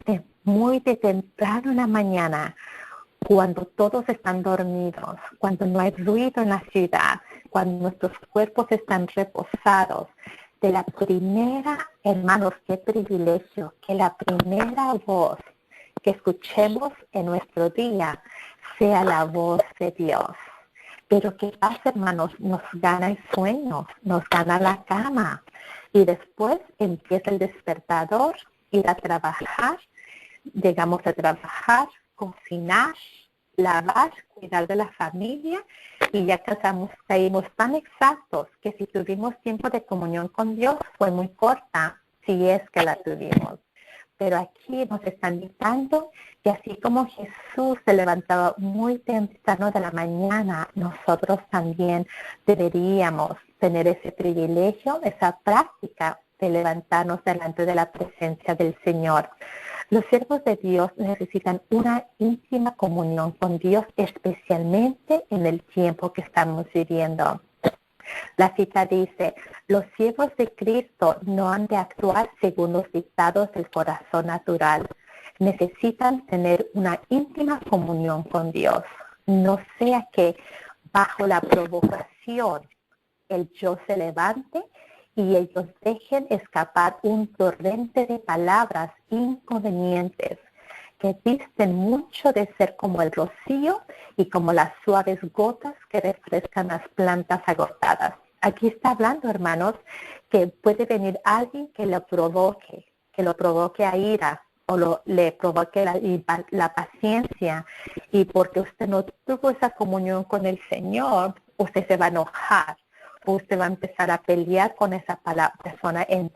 muy de temprano en la mañana, cuando todos están dormidos, cuando no hay ruido en la ciudad, cuando nuestros cuerpos están reposados, de la primera, hermanos, qué privilegio, que la primera voz que escuchemos en nuestro día sea la voz de Dios. Pero ¿qué pasa, hermanos? Nos gana el sueño, nos gana la cama y después empieza el despertador, ir a trabajar, llegamos a trabajar, cocinar, lavar, cuidar de la familia y ya caímos tan exactos que si tuvimos tiempo de comunión con Dios fue muy corta, si es que la tuvimos. Pero aquí nos están invitando que así como Jesús se levantaba muy temprano de la mañana, nosotros también deberíamos tener ese privilegio, esa práctica de levantarnos delante de la presencia del Señor. Los siervos de Dios necesitan una íntima comunión con Dios, especialmente en el tiempo que estamos viviendo. La cita dice, los siervos de Cristo no han de actuar según los dictados del corazón natural. Necesitan tener una íntima comunión con Dios. No sea que bajo la provocación el yo se levante y ellos dejen escapar un torrente de palabras inconvenientes que disten mucho de ser como el rocío y como las suaves gotas que refrescan las plantas agotadas. Aquí está hablando, hermanos, que puede venir alguien que lo provoque a ira o le provoque la paciencia, y porque usted no tuvo esa comunión con el Señor, usted se va a enojar. Usted va a empezar a pelear con esa persona en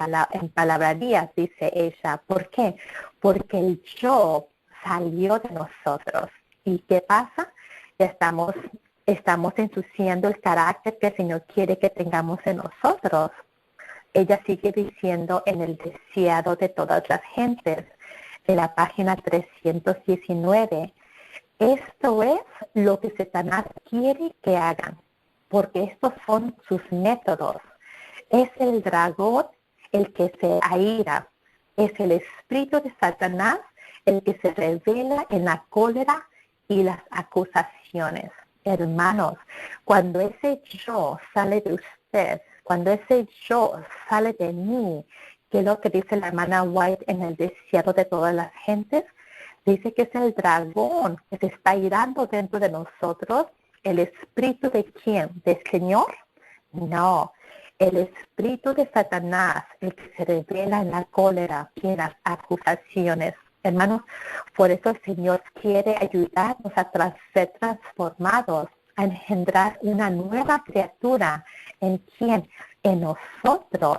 palabrerías, dice ella. ¿Por qué? Porque el yo salió de nosotros. ¿Y qué pasa? Estamos ensuciando el carácter que el Señor quiere que tengamos en nosotros. Ella sigue diciendo en el deseado de todas las gentes, en la página 319, esto es lo que Satanás quiere que hagan, porque estos son sus métodos. Es el dragón el que se aira, es el espíritu de Satanás el que se revela en la cólera y las acusaciones. Hermanos, cuando ese yo sale de usted, cuando ese yo sale de mí, que es lo que dice la hermana White en el desierto de todas las gentes, dice que es el dragón que se está irando dentro de nosotros. ¿El espíritu de quién? ¿Del Señor? No. El espíritu de Satanás, el que se revela en la cólera y en las acusaciones. Hermanos, por eso el Señor quiere ayudarnos a ser transformados, a engendrar una nueva criatura. ¿En quién? En nosotros,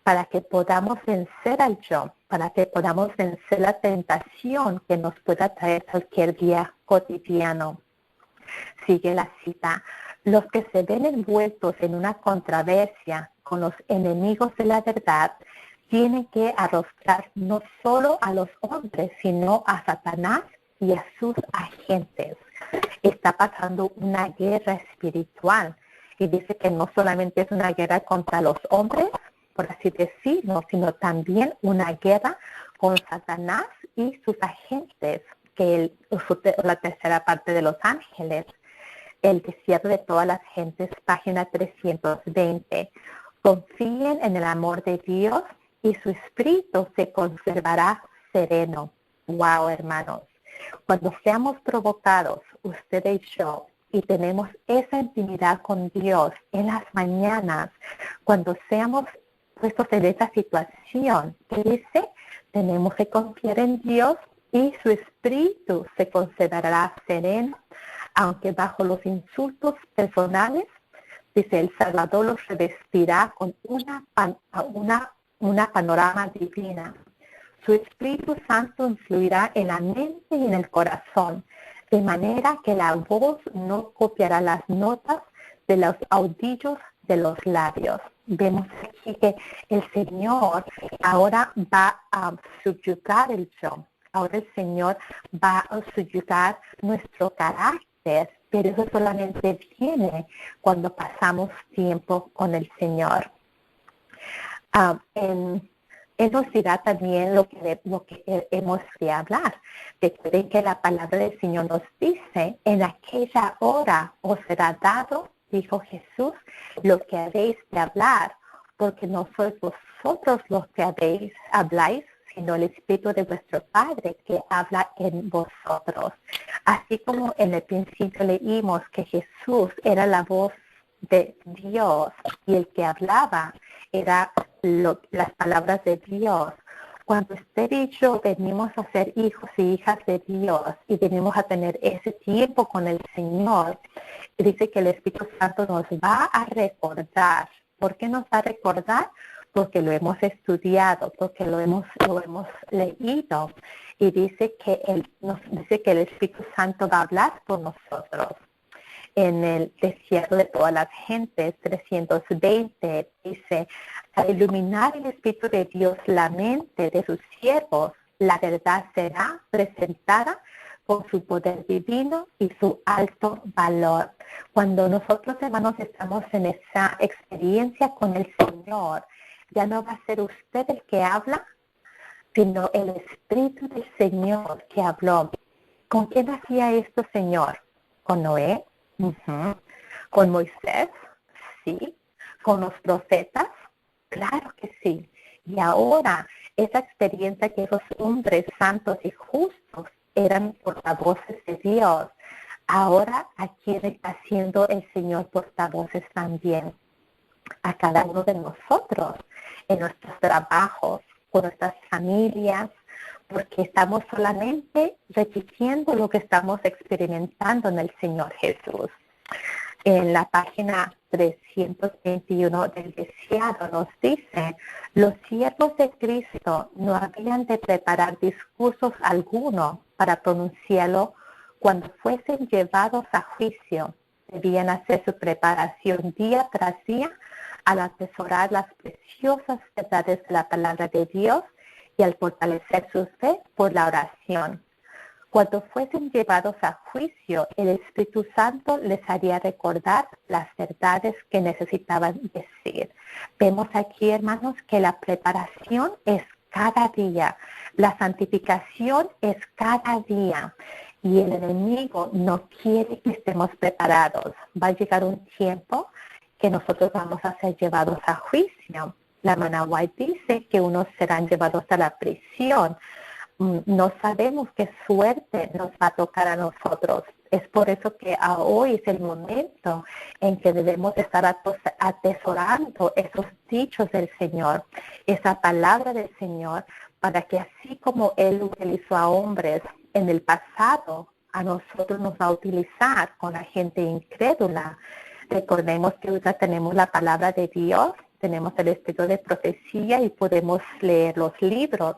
para que podamos vencer al yo, para que podamos vencer la tentación que nos pueda traer cualquier día cotidiano. Sigue la cita. Los que se ven envueltos en una controversia con los enemigos de la verdad tienen que arrostrar no solo a los hombres, sino a Satanás y a sus agentes. Está pasando una guerra espiritual y dice que no solamente es una guerra contra los hombres, por así decirlo, sino también una guerra con Satanás y sus agentes, que la tercera parte de los ángeles. El desierto de todas las gentes, página 320. Confíen en el amor de Dios y su espíritu se conservará sereno. Wow, hermanos. Cuando seamos provocados, usted y yo, y tenemos esa intimidad con Dios en las mañanas, cuando seamos puestos en esa situación, ¿qué dice? Tenemos que confiar en Dios y su espíritu se conservará sereno, aunque bajo los insultos personales, dice, el Salvador los revestirá con una panorama divina. Su Espíritu Santo influirá en la mente y en el corazón, de manera que la voz no copiará las notas de los audillos de los labios. Vemos aquí que el Señor ahora va a subyugar el yo. Ahora el Señor va a subyugar nuestro carácter, pero eso solamente viene cuando pasamos tiempo con el Señor. En Él nos dirá también lo que hemos de hablar. Recuerden que la palabra del Señor nos dice, en aquella hora os será dado, dijo Jesús, lo que habéis de hablar, porque no sois vosotros los que habláis, sino el Espíritu de vuestro Padre que habla en vosotros. Así como en el principio leímos que Jesús era la voz de Dios y el que hablaba era las palabras de Dios. Cuando usted y yo venimos a ser hijos y hijas de Dios y venimos a tener ese tiempo con el Señor, dice que el Espíritu Santo nos va a recordar. ¿Por qué nos va a recordar? Porque lo hemos estudiado, porque lo hemos leído. Y dice que el Espíritu Santo va a hablar por nosotros. En el desierto de todas las gentes, 320, dice, al iluminar el Espíritu de Dios la mente de sus siervos, la verdad será presentada con su poder divino y su alto valor. Cuando nosotros, hermanos, estamos en esa experiencia con el Señor, ya no va a ser usted el que habla, sino el Espíritu del Señor que habló. ¿Con quién hacía esto, Señor? ¿Con Noé? Uh-huh. ¿Con Moisés? Sí. ¿Con los profetas? Claro que sí. Y ahora, esa experiencia que esos hombres santos y justos eran portavoces de Dios, ahora ¿a quién está haciendo el Señor portavoces también? A cada uno de nosotros, en nuestros trabajos, con nuestras familias, porque estamos solamente repitiendo lo que estamos experimentando en el Señor Jesús. En la página 321 del Deseado nos dice, los siervos de Cristo no habían de preparar discursos alguno para pronunciarlo cuando fuesen llevados a juicio. Debían hacer su preparación día tras día al atesorar las preciosas verdades de la palabra de Dios y al fortalecer su fe por la oración. Cuando fuesen llevados a juicio, el Espíritu Santo les haría recordar las verdades que necesitaban decir. Vemos aquí, hermanos, que la preparación es cada día. La santificación es cada día. Y el enemigo no quiere que estemos preparados. Va a llegar un tiempo que nosotros vamos a ser llevados a juicio. La hermana White dice que unos serán llevados a la prisión. No sabemos qué suerte nos va a tocar a nosotros. Es por eso que hoy es el momento en que debemos estar atesorando esos dichos del Señor, esa palabra del Señor, para que así como Él utilizó a hombres en el pasado, a nosotros nos va a utilizar con la gente incrédula. Recordemos que ahorita tenemos la palabra de Dios, tenemos el espíritu de profecía y podemos leer los libros.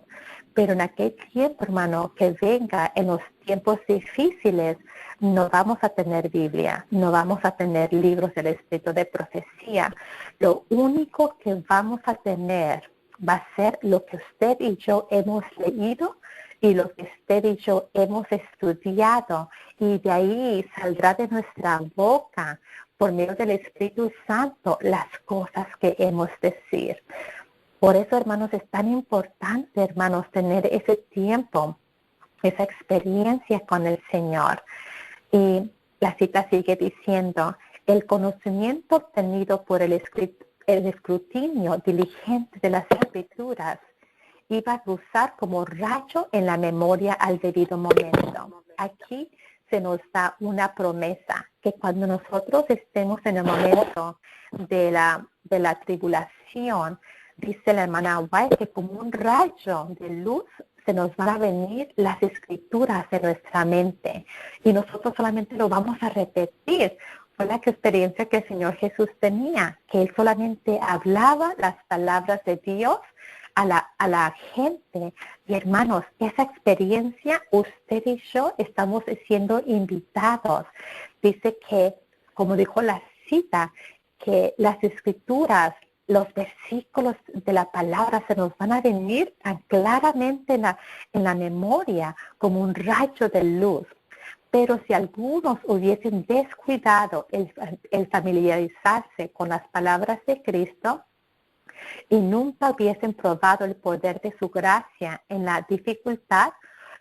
Pero en aquel tiempo, hermano, que venga en los tiempos difíciles, no vamos a tener Biblia, no vamos a tener libros del espíritu de profecía. Lo único que vamos a tener va a ser lo que usted y yo hemos leído y lo que usted y yo hemos estudiado. Y de ahí saldrá de nuestra boca, por medio del Espíritu Santo, las cosas que hemos de decir. Por eso, hermanos, es tan importante, hermanos, tener ese tiempo, esa experiencia con el Señor. Y la cita sigue diciendo, el conocimiento obtenido por el escrutinio diligente de las Escrituras iba a cruzar como rayo en la memoria al debido momento. Aquí se nos da una promesa, que cuando nosotros estemos en el momento de la tribulación, dice la hermana White que como un rayo de luz se nos van a venir las escrituras de nuestra mente y nosotros solamente lo vamos a repetir. Fue la experiencia que el Señor Jesús tenía, que Él solamente hablaba las palabras de Dios a la gente. Y hermanos, esa experiencia, usted y yo estamos siendo invitados. Dice que, como dijo la cita, que las escrituras, los versículos de la palabra se nos van a venir tan claramente en la memoria como un rayo de luz. Pero si algunos hubiesen descuidado el familiarizarse con las palabras de Cristo, y nunca hubiesen probado el poder de su gracia en la dificultad,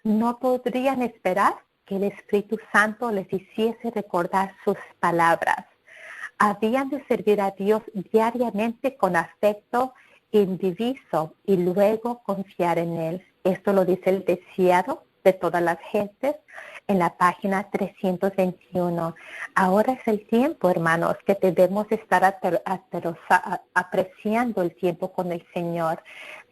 no podrían esperar que el Espíritu Santo les hiciese recordar sus palabras. Habían de servir a Dios diariamente con afecto indiviso y luego confiar en Él. Esto lo dice el deseado de todas las gentes en la página 321. Ahora es el tiempo, hermanos, que debemos estar apreciando el tiempo con el Señor.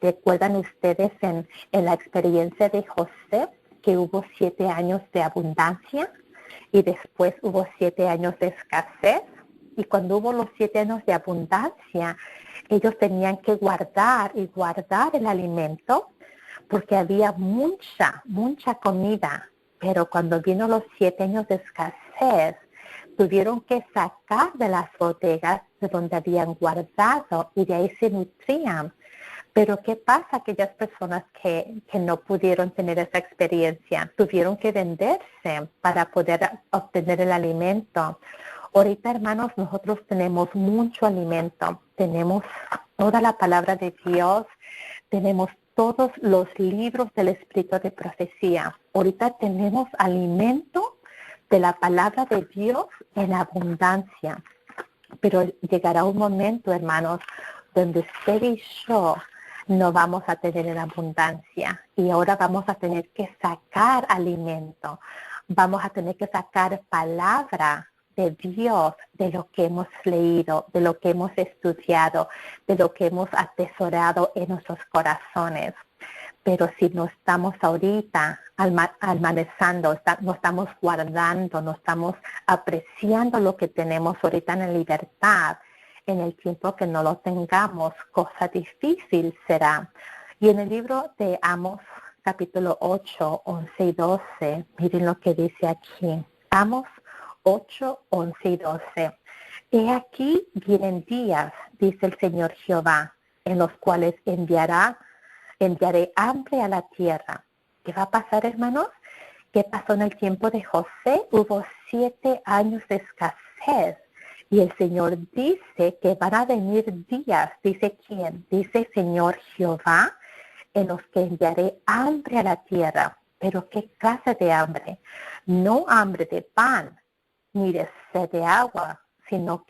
¿Recuerdan ustedes en la experiencia de José que hubo 7 años de abundancia y después hubo 7 años de escasez? Y cuando hubo los 7 años de abundancia, ellos tenían que guardar el alimento porque había mucha comida. Pero cuando vino los 7 años de escasez, tuvieron que sacar de las bodegas de donde habían guardado y de ahí se nutrían. Pero ¿qué pasa? Aquellas personas que no pudieron tener esa experiencia, tuvieron que venderse para poder obtener el alimento. Ahorita, hermanos, nosotros tenemos mucho alimento. Tenemos toda la palabra de Dios. Tenemos todos los libros del Espíritu de profecía. Ahorita tenemos alimento de la palabra de Dios en abundancia. Pero llegará un momento, hermanos, donde usted y yo no vamos a tener en abundancia. Y ahora vamos a tener que sacar alimento. Vamos a tener que sacar palabra de Dios, de lo que hemos leído, de lo que hemos estudiado, de lo que hemos atesorado en nuestros corazones. Pero si no estamos ahorita almacenando, no estamos guardando, no estamos apreciando lo que tenemos ahorita en la libertad, en el tiempo que no lo tengamos, cosa difícil será. Y en el libro de Amos, capítulo 8, 11 y 12, miren lo que dice aquí. Amos 8, 11 y 12. He aquí vienen días, dice el Señor Jehová, en los cuales enviaré hambre a la tierra. ¿Qué va a pasar, hermanos? ¿Qué pasó en el tiempo de José? Hubo 7 años de escasez. Y el Señor dice que van a venir días, ¿dice quién? Dice el Señor Jehová, en los que enviaré hambre a la tierra. ¿Pero qué clase de hambre? No hambre de pan, ni de sed de agua, sino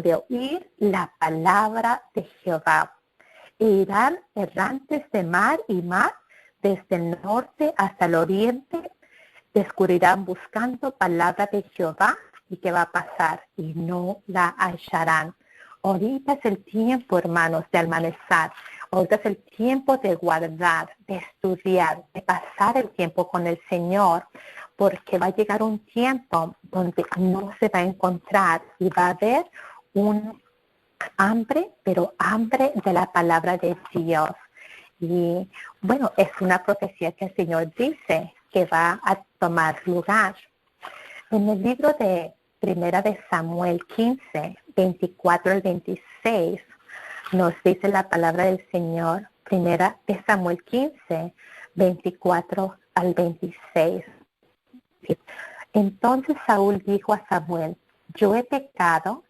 de oír la palabra de Jehová. E irán errantes de mar y mar, desde el norte hasta el oriente, descubrirán buscando palabra de Jehová. ¿Y qué va a pasar? Y no la hallarán. Ahorita es el tiempo, hermanos, de almacenar. Ahorita es el tiempo de guardar, de estudiar, de pasar el tiempo con el Señor, porque va a llegar un tiempo donde no se va a encontrar y va a haber un hambre, pero hambre de la palabra de Dios. Y bueno, es una profecía que el Señor dice que va a tomar lugar. En el libro de Primera de Samuel 15, 24 al 26, nos dice la palabra del Señor. Primera de Samuel 15, 24 al 26. Entonces Saúl dijo a Samuel: yo he pecado,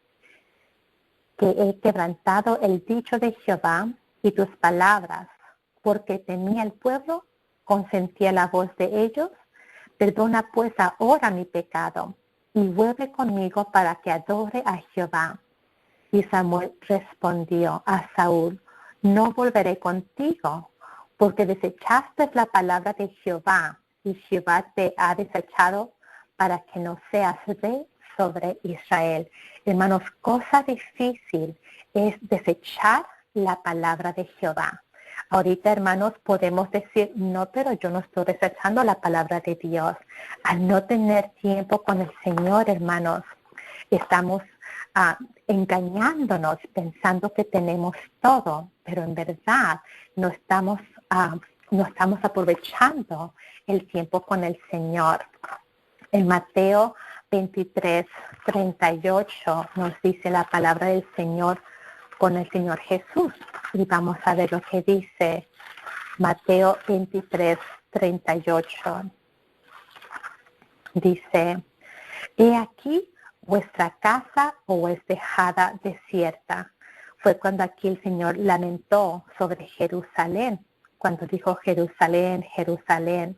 que he quebrantado el dicho de Jehová y tus palabras, porque temía el pueblo, consentía la voz de ellos. Perdona pues ahora mi pecado y vuelve conmigo para que adore a Jehová. Y Samuel respondió a Saúl: no volveré contigo, porque desechaste la palabra de Jehová, y Jehová te ha desechado para que no seas rey sobre Israel. Hermanos, cosa difícil es desechar la palabra de Jehová. Ahorita, hermanos, podemos decir: no, pero yo no estoy desechando la palabra de Dios. Al no tener tiempo con el Señor, hermanos, estamos engañándonos, pensando que tenemos todo, pero en verdad no estamos aprovechando el tiempo con el Señor. En Mateo 23, 38 nos dice la palabra del Señor con el Señor Jesús. Y vamos a ver lo que dice Mateo 23, 38. Dice: he aquí vuestra casa os es dejada desierta. fue cuando aquí el Señor lamentó sobre Jerusalén, cuando dijo Jerusalén, Jerusalén.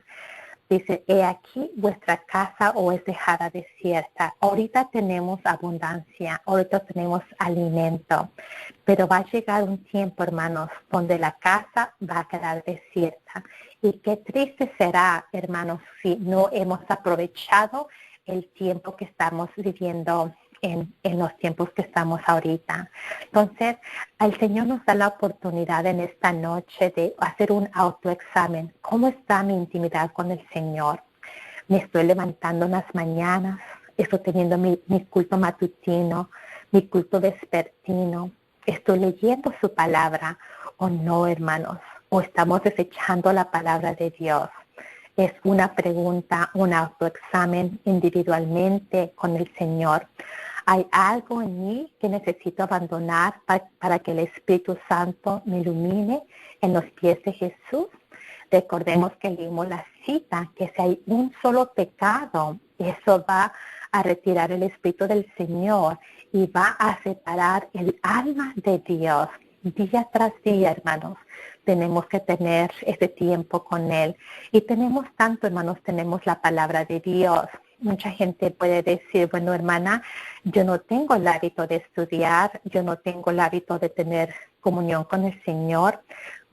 Dice, he aquí vuestra casa os es dejada desierta. Ahorita tenemos abundancia, ahorita tenemos alimento, pero va a llegar un tiempo, hermanos, donde la casa va a quedar desierta. Y qué triste será, hermanos, si no hemos aprovechado el tiempo que estamos viviendo en los tiempos que estamos ahorita. Entonces, el Señor nos da la oportunidad en esta noche de hacer un autoexamen. ¿Cómo está mi intimidad con el Señor? Me estoy levantando en las mañanas, estoy teniendo mi culto matutino, mi culto vespertino, estoy leyendo su palabra o no, hermanos, o estamos desechando la palabra de Dios. Es una pregunta, un autoexamen individualmente con el Señor. ¿Hay algo en mí que necesito abandonar para que el Espíritu Santo me ilumine en los pies de Jesús? Recordemos que leímos la cita, que si hay un solo pecado, eso va a retirar el Espíritu del Señor y va a separar el alma de Dios. Día tras día, hermanos, tenemos que tener ese tiempo con Él. Y tenemos tanto, hermanos, tenemos la palabra de Dios. Mucha gente puede decir, bueno, hermana, yo no tengo el hábito de estudiar, yo no tengo el hábito de tener comunión con el Señor.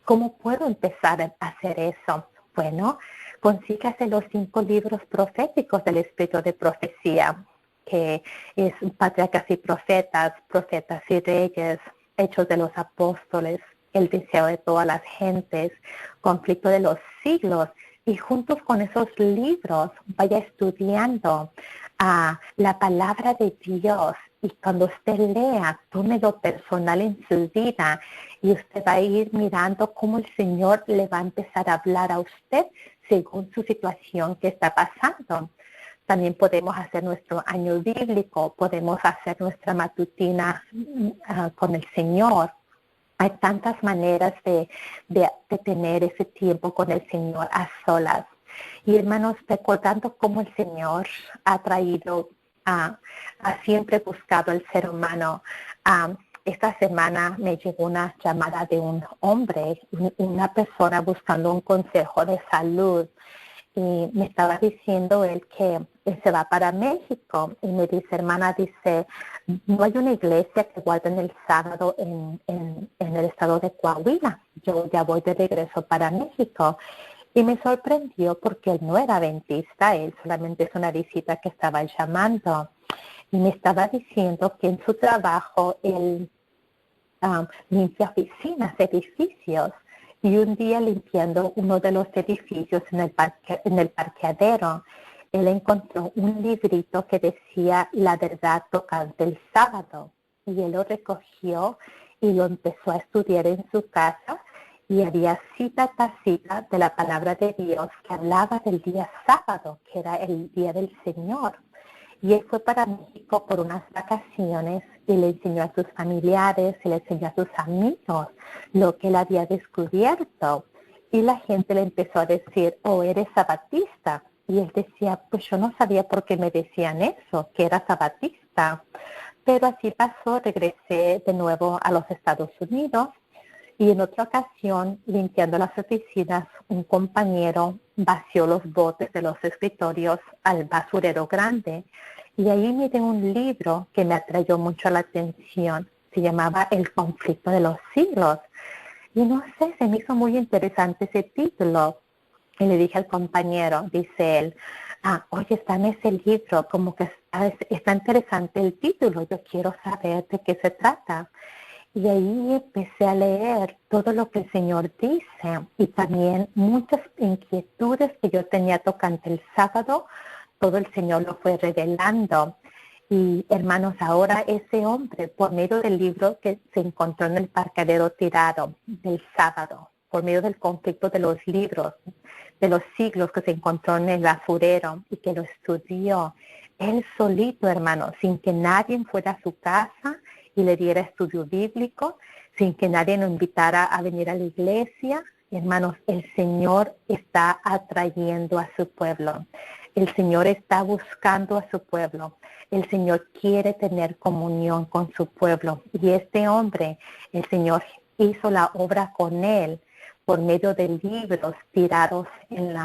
¿Cómo puedo empezar a hacer eso? Bueno, consígase los 5 libros proféticos del Espíritu de Profecía, que es Patriarcas y Profetas, Profetas y Reyes, Hechos de los Apóstoles, El Deseo de todas las Gentes, Conflicto de los Siglos. Y juntos con esos libros vaya estudiando la palabra de Dios. Y cuando usted lea, tome lo personal en su vida y usted va a ir mirando cómo el Señor le va a empezar a hablar a usted según su situación que está pasando. También podemos hacer nuestro año bíblico, podemos hacer nuestra matutina con el Señor. Hay tantas maneras de tener ese tiempo con el Señor a solas. Y hermanos, recordando cómo el Señor ha traído, ha siempre buscado al ser humano. Esta semana me llegó una llamada de un hombre, una persona buscando un consejo de salud. Y me estaba diciendo él que él se va para México y me dice, hermana, dice, no hay una iglesia que guarden el sábado en el estado de Coahuila. Yo ya voy de regreso para México. Y me sorprendió porque él no era adventista, él solamente es una visita que estaba llamando. Y me estaba diciendo que en su trabajo él limpia oficinas, edificios. Y un día limpiando uno de los edificios en el parqueadero, él encontró un librito que decía la verdad tocante el sábado. Y él lo recogió y lo empezó a estudiar en su casa. Y había cita tras cita de la palabra de Dios que hablaba del día sábado, que era el día del Señor. Y él fue para México por unas vacaciones y le enseñó a sus familiares, y le enseñó a sus amigos lo que él había descubierto. Y la gente le empezó a decir, oh, eres sabatista. Y él decía, pues yo no sabía por qué me decían eso, que era sabatista. Pero así pasó, regresé de nuevo a los Estados Unidos. Y en otra ocasión, limpiando las oficinas, un compañero vació los botes de los escritorios al basurero grande. Y ahí miré un libro que me atrayó mucho la atención. Se llamaba El Conflicto de los Siglos. Y no sé, se me hizo muy interesante ese título. Y le dije al compañero, dice él, oye, está en ese libro, como que está interesante el título, yo quiero saber de qué se trata. Y ahí empecé a leer todo lo que el Señor dice y también muchas inquietudes que yo tenía tocante el sábado, todo el Señor lo fue revelando. Y hermanos, ahora ese hombre, por medio del libro que se encontró en el parqueadero tirado del sábado, por medio del conflicto de los libros, de los siglos que se encontró en el basurero y que lo estudió, él solito, hermanos, sin que nadie fuera a su casa y le diera estudio bíblico, sin que nadie lo invitara a venir a la iglesia. Hermanos, el Señor está atrayendo a su pueblo. El Señor está buscando a su pueblo. El Señor quiere tener comunión con su pueblo. Y este hombre, el Señor hizo la obra con él por medio de libros tirados en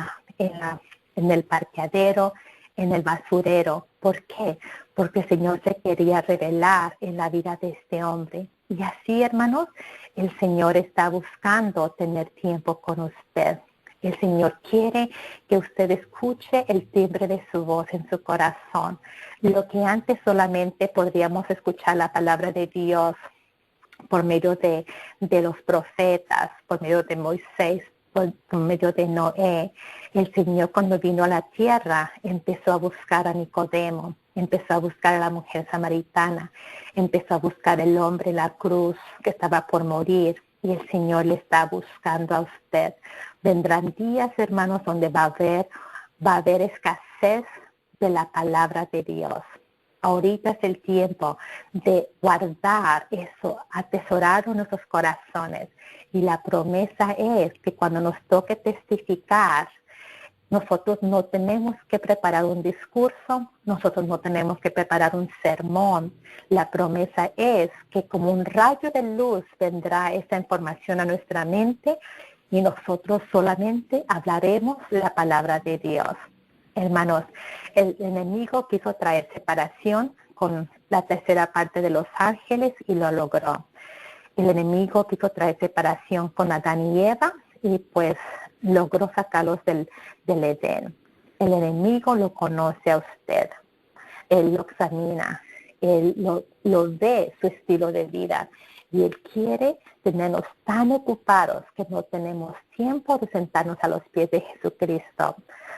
el parqueadero, en el basurero. ¿Por qué? Porque el Señor se quería revelar en la vida de este hombre. Y así, hermanos, el Señor está buscando tener tiempo con usted. El Señor quiere que usted escuche el timbre de su voz en su corazón. Lo que antes solamente podríamos escuchar la palabra de Dios por medio de los profetas, por medio de Moisés, por medio de Noé. El Señor, cuando vino a la tierra, empezó a buscar a Nicodemo, empezó a buscar a la mujer samaritana, empezó a buscar el hombre en la cruz que estaba por morir. Y el Señor le está buscando a usted. Vendrán días, hermanos, donde va a haber escasez de la palabra de Dios. Ahorita es el tiempo de guardar eso, atesorar en nuestros corazones. Y la promesa es que cuando nos toque testificar, nosotros no tenemos que preparar un discurso, nosotros no tenemos que preparar un sermón. La promesa es que como un rayo de luz vendrá esa información a nuestra mente y nosotros solamente hablaremos la palabra de Dios. Hermanos, el enemigo quiso traer separación con la tercera parte de los ángeles y lo logró. El enemigo quiso traer separación con Adán y Eva y pues logró sacarlos del Edén. El enemigo lo conoce a usted. Él lo examina, él lo ve su estilo de vida y él quiere tenernos tan ocupados que no tenemos tiempo de sentarnos a los pies de Jesucristo.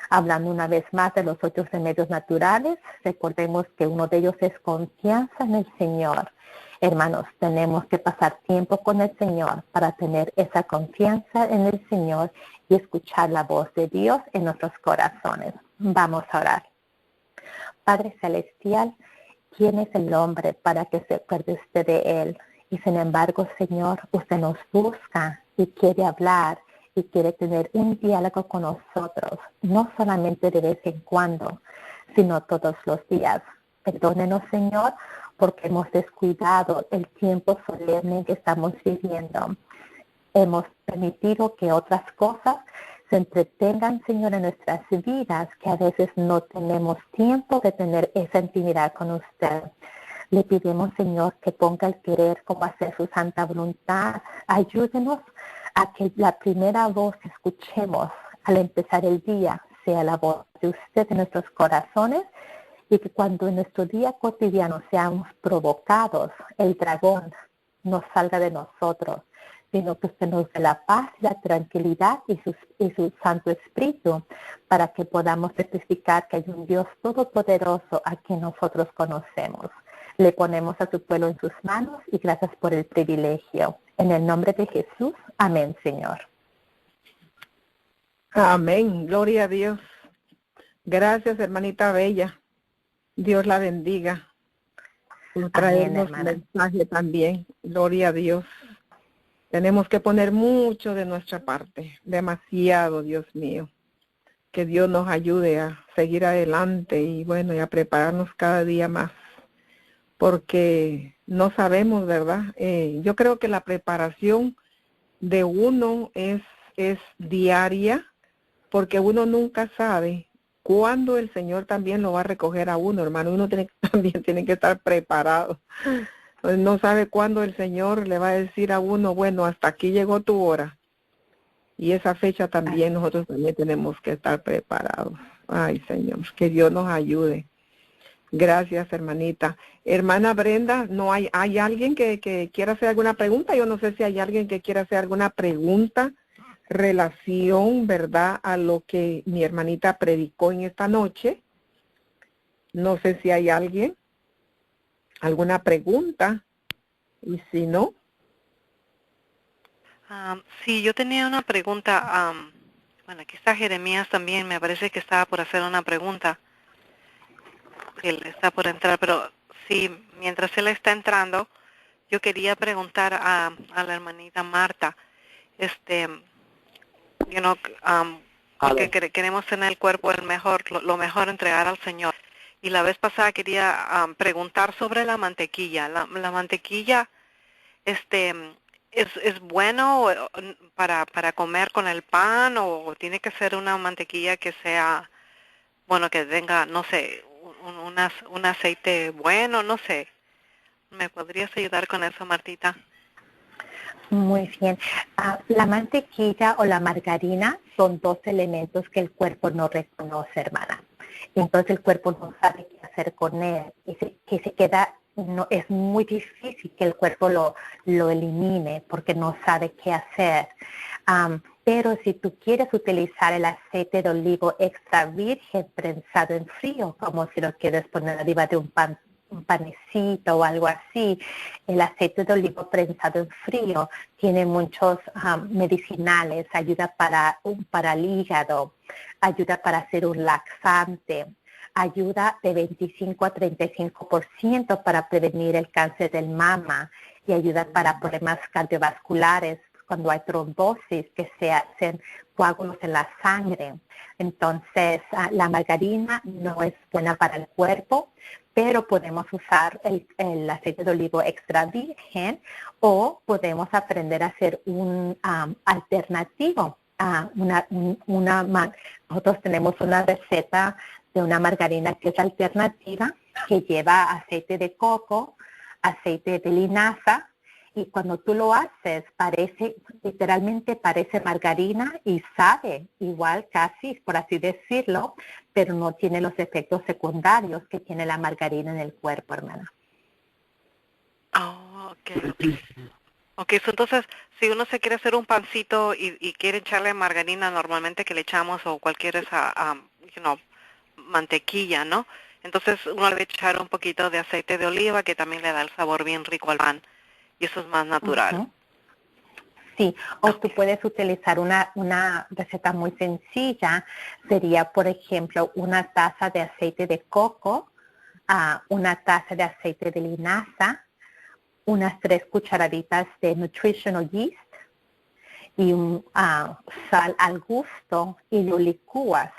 Hablando una vez más de los 8 remedios naturales, recordemos que uno de ellos es confianza en el Señor. Hermanos, tenemos que pasar tiempo con el Señor para tener esa confianza en el Señor y escuchar la voz de Dios en nuestros corazones. Vamos a orar. Padre Celestial, ¿quién es el hombre para que se acuerde usted de él? Y sin embargo, Señor, usted nos busca y quiere hablar y quiere tener un diálogo con nosotros, no solamente de vez en cuando, sino todos los días. Perdónenos, Señor, porque hemos descuidado el tiempo solemne que estamos viviendo. Hemos permitido que otras cosas se entretengan, Señor, en nuestras vidas, que a veces no tenemos tiempo de tener esa intimidad con usted. Le pedimos, Señor, que ponga el querer como hacer su santa voluntad. Ayúdenos a que la primera voz que escuchemos al empezar el día sea la voz de usted en nuestros corazones y que cuando en nuestro día cotidiano seamos provocados, el dragón no salga de nosotros, sino que usted nos dé la paz, la tranquilidad y su Santo Espíritu para que podamos testificar que hay un Dios todopoderoso a quien nosotros conocemos. Le ponemos a su pueblo en sus manos y gracias por el privilegio. En el nombre de Jesús, amén, Señor. Amén, gloria a Dios. Gracias, hermanita Bella. Dios la bendiga. Por traernos mensaje también. Gloria a Dios. Tenemos que poner mucho de nuestra parte, demasiado, Dios mío. Que Dios nos ayude a seguir adelante y bueno, y a prepararnos cada día más. Porque no sabemos, ¿verdad? Yo creo que la preparación de uno es diaria, porque uno nunca sabe cuándo el Señor también lo va a recoger a uno, hermano. Uno también tiene que estar preparado. No sabe cuándo el Señor le va a decir a uno, bueno, hasta aquí llegó tu hora. Y esa fecha también nosotros también tenemos que estar preparados. Ay, Señor, que Dios nos ayude. Gracias, hermanita. Hermana Brenda, ¿no hay alguien que quiera hacer alguna pregunta? Yo no sé si hay alguien que quiera hacer alguna pregunta, relación, ¿verdad?, a lo que mi hermanita predicó en esta noche. No sé si hay alguien, alguna pregunta, y si no. Sí, yo tenía una pregunta. Bueno, aquí está Jeremías también, me parece que estaba por hacer una pregunta. Él está por entrar, pero sí, mientras él está entrando, yo quería preguntar a la hermanita Marta, porque queremos tener el cuerpo el mejor, lo mejor entregar al Señor. Y la vez pasada quería preguntar sobre la mantequilla. La mantequilla, ¿es bueno para comer con el pan o tiene que ser una mantequilla que sea, bueno, que tenga, no sé, un aceite bueno, no sé? ¿Me podrías ayudar con eso, Martita? Muy bien. La mantequilla o la margarina son dos elementos que el cuerpo no reconoce, hermana. Entonces el cuerpo no sabe qué hacer con él. Que se queda, no, es muy difícil que el cuerpo lo elimine porque no sabe qué hacer. Pero si tú quieres utilizar el aceite de olivo extra virgen prensado en frío, como si lo quieres poner arriba de un panecito o algo así, el aceite de olivo prensado en frío tiene muchos medicinales, ayuda para el hígado, ayuda para hacer un laxante, ayuda de 25 a 35% para prevenir el cáncer del mama y ayuda para problemas cardiovasculares cuando hay trombosis, que se hacen coágulos en la sangre. Entonces, la margarina no es buena para el cuerpo, pero podemos usar el aceite de olivo extra virgen o podemos aprender a hacer un alternativo. Nosotros tenemos una receta de una margarina que es alternativa, que lleva aceite de coco, aceite de linaza, y cuando tú lo haces, literalmente parece margarina y sabe igual casi, por así decirlo, pero no tiene los efectos secundarios que tiene la margarina en el cuerpo, hermana. Oh, ok, entonces, si uno se quiere hacer un pancito y quiere echarle margarina normalmente que le echamos o cualquier mantequilla, ¿no? Entonces uno le debe echar un poquito de aceite de oliva que también le da el sabor bien rico al pan. Y eso es más natural. Uh-huh. Sí, o tú puedes utilizar una receta muy sencilla. Sería, por ejemplo, una taza de aceite de coco, una taza de aceite de linaza, unas 3 cucharaditas de nutritional yeast y sal al gusto y lo licúas.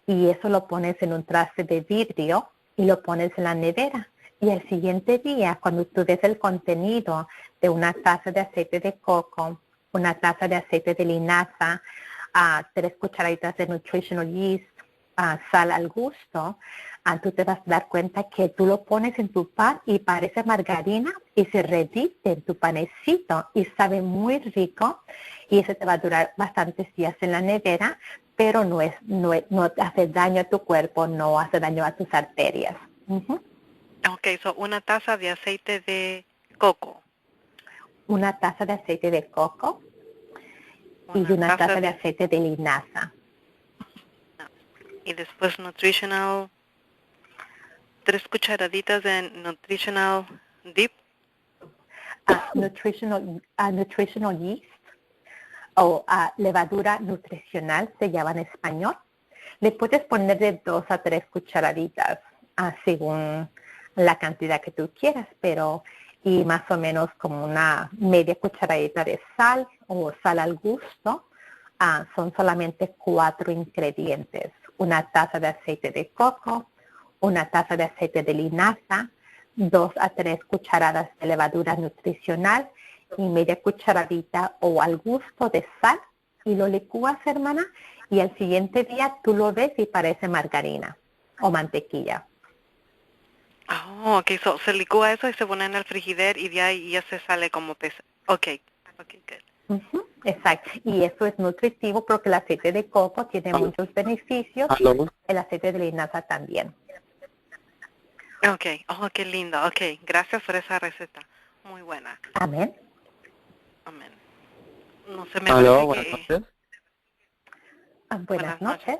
Y eso lo pones en un traste de vidrio y lo pones en la nevera. Y el siguiente día, cuando tú ves el contenido de una taza de aceite de coco, una taza de aceite de linaza, 3 cucharaditas de nutritional yeast, sal al gusto, tú te vas a dar cuenta que tú lo pones en tu pan y parece margarina y se derrite en tu panecito y sabe muy rico y eso te va a durar bastantes días en la nevera, pero no hace daño a tu cuerpo, no hace daño a tus arterias. Uh-huh. Ok, una taza de aceite de coco. Una taza de aceite de coco y una taza de aceite de linaza. Y después nutritional, 3 cucharaditas de nutritional dip. Nutritional yeast o levadura nutricional se llama en español. Le puedes poner de 2 a 3 cucharaditas según la cantidad que tú quieras, y más o menos como una media cucharadita de sal o sal al gusto. Son solamente 4 ingredientes. Una taza de aceite de coco, una taza de aceite de linaza, 2 a 3 cucharadas de levadura nutricional y media cucharadita o al gusto de sal y lo licúas, hermana, y al siguiente día tú lo ves y parece margarina o mantequilla. Oh, ok, se licúa eso y se pone en el frigider y de ahí ya se sale como pez. Ok, good. Uh-huh, exacto, y eso es nutritivo porque el aceite de coco tiene muchos beneficios, el aceite de linaza también. Ok, qué lindo, ok, gracias por esa receta, muy buena. Amén. Amén. No se me parece buenas noches. Buenas noches.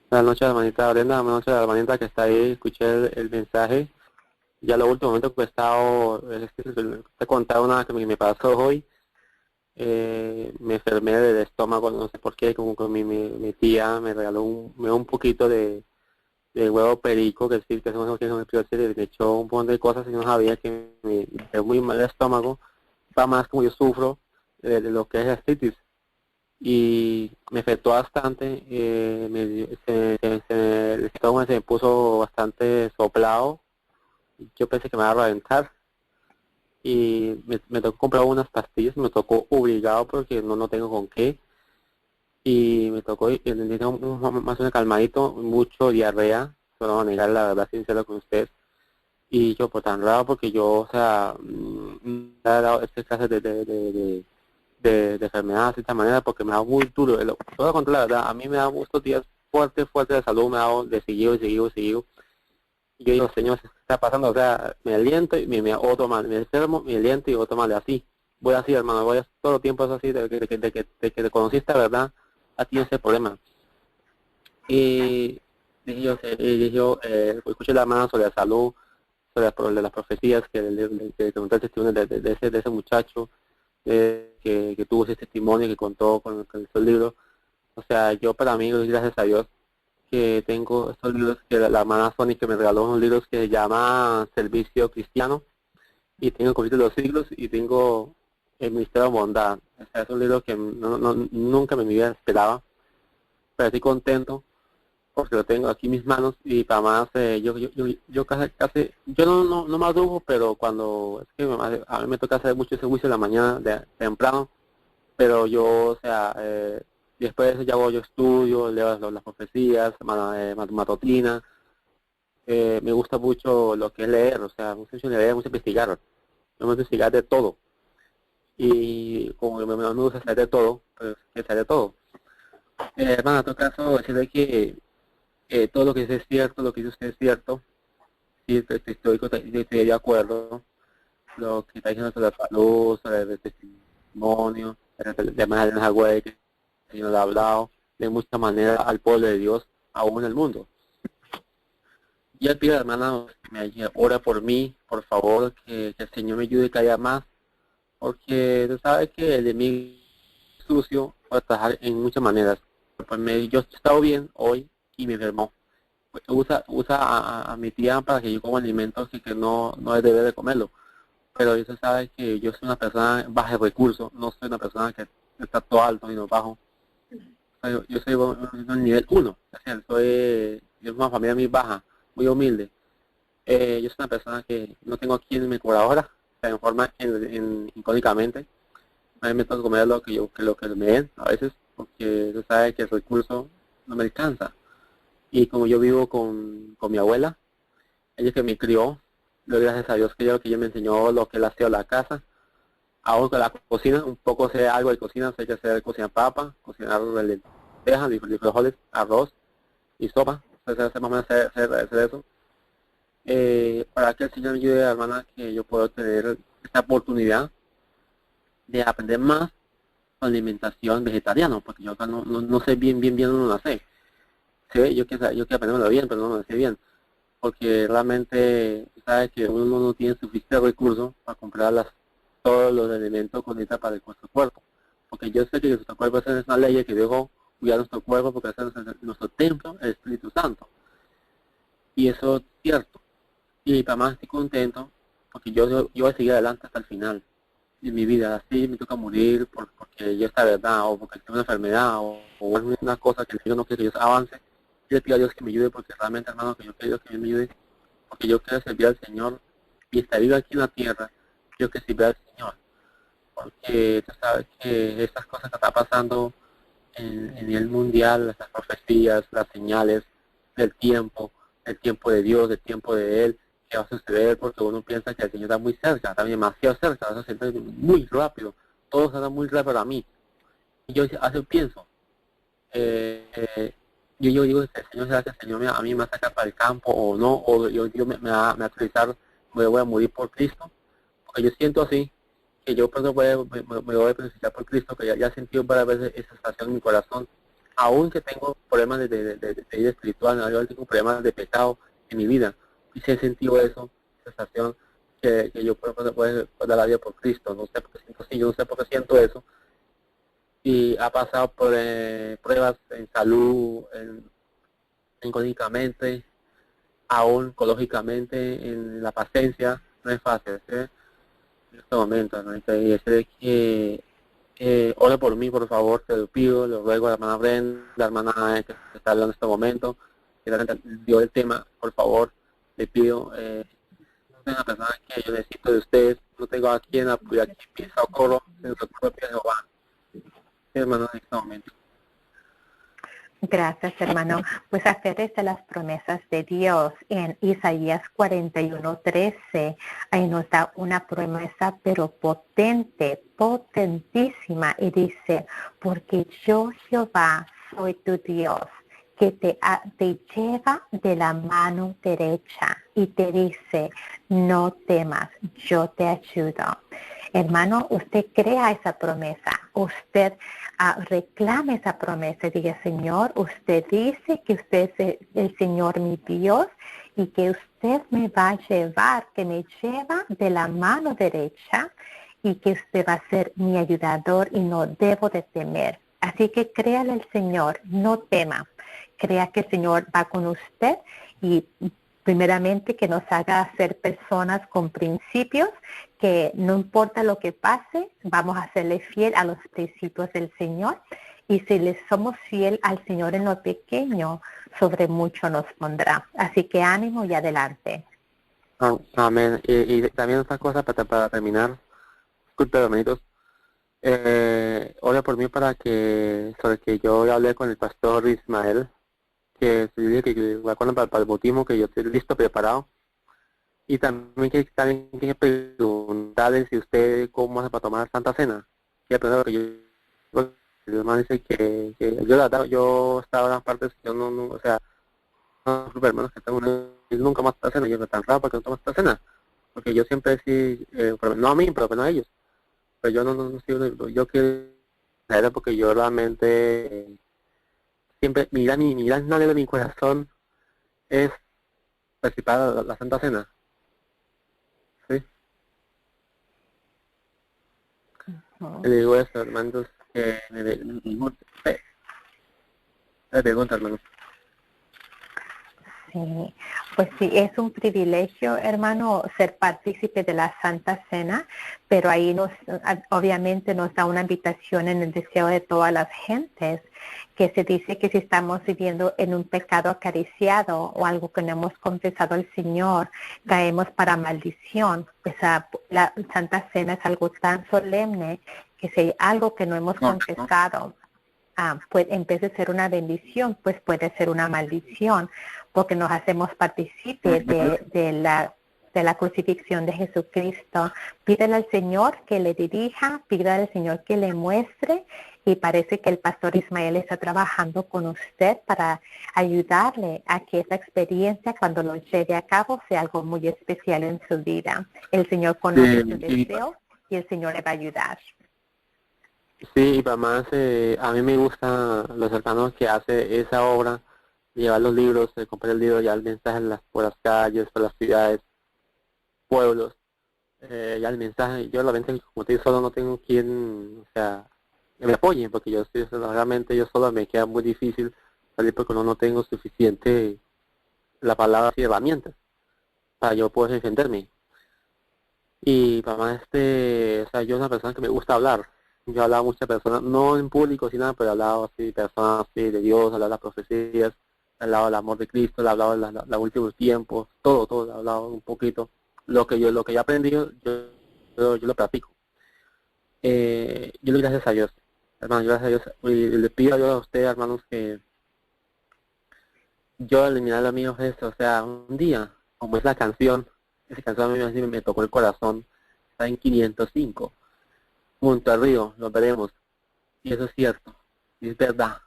Buenas noches, hermanita Brenda, buenas noches, hermanita que está ahí, escuché el mensaje. Ya lo último momento que he estado, te contaba una que me pasó hoy. Me enfermé del estómago, no sé por qué, como que mi tía me regaló un poquito de huevo perico, que sí, que es una que me echó un montón de cosas y no sabía que me dio muy mal el estómago, va más como yo sufro de lo que es gastritis. y me afectó bastante, el estómago se me puso bastante soplado, yo pensé que me iba a reventar y me tocó comprar unas pastillas, me tocó obligado porque no tengo con qué, y me tocó necesito más un calmadito, mucho diarrea, no voy a negar la verdad sincera con usted. Y yo, pues tan raro, porque yo, o sea, me ha dado esta clase de enfermedad de esta manera, porque me ha dado muy duro. Todo contra la verdad, a mí me ha dado estos días fuertes de salud, me ha dado de seguido. Y yo digo, señor, ¿qué está pasando? O sea, me aliento y me otro mal, me enfermo, me aliento y otro mal, así. Voy así, hermano, todo el tiempo es así, de que te conociste, ¿verdad? A ti ese problema. Y dije yo, escuché la mano sobre la salud, sobre las profecías que contó el testimonio de ese muchacho que tuvo ese testimonio, que contó con estos libros. O sea, yo para mí, gracias a Dios, que tengo estos libros, que la hermana Sony que me regaló unos libros que se llama Servicio Cristiano, y tengo el Conflicto de los Siglos, y tengo el Ministerio de Bondad. O sea, es un libro que nunca en mi vida esperaba, pero estoy contento porque lo tengo aquí en mis manos. Y para más, yo casi, yo no madrugo, pero cuando, es que a mí me toca hacer mucho ese juicio en la mañana, temprano, pero yo, o sea, después de eso ya hago, yo estudio, leo las profecías, matutina, me gusta mucho lo que es leer, o sea, mucho leer, mucho investigar, me gusta investigar de todo, y como me gusta saber de todo, pues que saber de todo. Hermano, en todo caso, decirle que todo lo que dice es cierto, lo que dice usted es cierto, sí, estoy de acuerdo, lo que está diciendo sobre la salud, sobre el testimonio, de manera web que el Señor le ha hablado, de mucha manera al pueblo de Dios, aún en el mundo. Yo le pido, hermana, que me ayude, ora por mí, por favor, que el Señor me ayude cada día más, porque tú sabes que el enemigo sucio puede trabajar en muchas maneras. Pues yo he estado bien hoy y me enfermó. Usa a mi tía para que yo coma alimentos que no es deber de comerlo. Pero usted sabe que yo soy una persona baja de recursos, no soy una persona que está todo alto y no bajo. Yo soy un nivel 1, o sea, yo soy una familia muy baja, muy humilde. Yo soy una persona que no tengo quien me cubra ahora, se me forma icónicamente. A mí me toca comer lo que me den a veces, porque usted sabe que el recurso no me alcanza. Y como yo vivo con mi abuela, ella que me crió, doy gracias a Dios que ella me enseñó lo que es el aseo de la casa. Aún con la cocina, un poco sé algo de cocina, sé que hacer cocinar papa, cocinar lentejas, frijoles, arroz y sopa. Entonces, más o menos hacer eso. Para que el Señor me ayude, hermana, que yo pueda tener esta oportunidad de aprender más con alimentación vegetariana, porque yo acá no sé bien, no la sé. Sí, yo quiero aprenderlo bien, pero no lo sé bien. Porque realmente sabe que uno no tiene suficiente recursos para comprar todos los elementos que necesita para nuestro cuerpo. Porque yo sé que nuestro cuerpo es una ley que dejó cuidar nuestro cuerpo, porque ese es nuestro templo, el Espíritu Santo. Y eso es cierto. Y para más estoy contento, porque yo voy a seguir adelante hasta el final de mi vida. Así me toca morir porque yo esta verdad, o porque tengo una enfermedad, o es una cosa que el Señor no quiere que yo avance. Yo le pido a Dios que me ayude, porque realmente, hermano, que yo quiero que me ayude, porque yo quiero servir al Señor y estar vivo aquí en la tierra, yo quiero servir al Señor, porque tú sabes que estas cosas que están pasando en el mundial, estas profecías, las señales del tiempo, el tiempo de Dios, el tiempo de Él, que va a suceder, porque uno piensa que el Señor está muy cerca, está demasiado cerca, eso se siente muy rápido, todo se da muy rápido a mí. Y yo así pienso, yo digo, el Señor, será que el Señor a mí me va a sacar para el campo o no, o yo me va a utilizar, me voy a morir por Cristo, porque yo siento así, que yo pronto me voy a beneficiar por Cristo, que ya he sentido varias veces esa sensación en mi corazón, aún que tengo problemas de vida espiritual, ¿no? Yo tengo problemas de pecado en mi vida, y sí he sentido eso, sensación que yo pronto puedo dar la vida por Cristo, no sé por qué siento así, yo no sé por qué siento eso, y ha pasado por pruebas en salud, económicamente, aún ecológicamente, en la paciencia, no es fácil, ¿sí? En este momento, ¿no? Entonces, sé que ore por mí, por favor, te lo pido, le ruego a la hermana Brenda, la hermana que está hablando en este momento, que dio el tema, por favor, le pido, soy una persona que yo necesito de ustedes, no tengo a quien apoyar, aquí mi socorro, en su propio Jehová, hermano, en este momento. Gracias, hermano. Pues aférrese a las promesas de Dios en Isaías 41:13. Ahí nos da una promesa, pero potente, potentísima. Y dice, porque yo, Jehová, soy tu Dios, que te lleva de la mano derecha y te dice, no temas, yo te ayudo. Hermano, usted crea esa promesa, usted reclame esa promesa y diga, Señor, usted dice que usted es el Señor mi Dios y que usted me va a llevar, que me lleva de la mano derecha y que usted va a ser mi ayudador y no debo de temer. Así que créale al Señor, no tema, crea que el Señor va con usted y primeramente que nos haga ser personas con principios, que no importa lo que pase, vamos a serle fiel a los principios del Señor. Y si le somos fiel al Señor en lo pequeño, sobre mucho nos pondrá. Así que ánimo y adelante. Amén. Y también otra cosa para terminar, disculpe, hermanitos, ore por mí sobre que yo hablé con el pastor Ismael, que se dice que va para el bautismo, que yo estoy listo, preparado. Y también que preguntarle si usted cómo hace para tomar Santa Cena. Y aprender lo que el hermano dice que yo estaba en las partes, yo no, o sea, no, hermanos que tengo nunca más Santa Cena, yo no tan raro porque no tomo Santa Cena. Porque yo siempre sí, no a mí, pero no a ellos. Pero yo no yo quiero saber porque yo realmente siempre, mi gran anhelo de mi corazón es participar la Santa Cena. ¿Sí? Le digo eso, hermanos, que me pregunta, hermanos. Sí, pues sí, es un privilegio, hermano, ser partícipe de la Santa Cena, pero ahí obviamente nos da una invitación en el deseo de todas las gentes, que se dice que si estamos viviendo en un pecado acariciado o algo que no hemos confesado al Señor, caemos para maldición. Pues la Santa Cena es algo tan solemne que si hay algo que no hemos confesado, pues en vez de ser una bendición, pues puede ser una maldición, porque nos hacemos partícipes de la crucifixión de Jesucristo. Pídele al Señor que le dirija, pídele al Señor que le muestre, y parece que el pastor Ismael está trabajando con usted para ayudarle a que esa experiencia, cuando lo lleve a cabo, sea algo muy especial en su vida. El Señor conoce su deseo y el Señor le va a ayudar. Sí, y para más, a mí me gustan los hermanos que hace esa obra, llevar los libros, comprar el libro, ya el mensaje por las calles, por las ciudades, pueblos, ya el mensaje. Yo realmente, como te digo, solo no tengo quien, o sea, que me apoye, porque realmente yo solo me queda muy difícil salir porque no tengo suficiente, la palabra y herramientas para yo poder defenderme. Y para más, o sea, yo soy una persona que me gusta hablar. Yo he hablado a muchas personas, no en público, sino, pero he hablado así, personas así, de Dios, he hablado de las profecías, he hablado del amor de Cristo, he hablado de los últimos tiempos, todo, he hablado un poquito. Lo que yo he aprendido, yo lo practico. Yo le doy gracias a Dios, hermano, gracias a Dios, y le pido a Dios a ustedes, hermanos, que yo eliminar lo mío es esto, o sea, un día, como es la canción, esa canción a mí me tocó el corazón, está en 505. Junto al río, lo veremos. Y eso es cierto, y es verdad.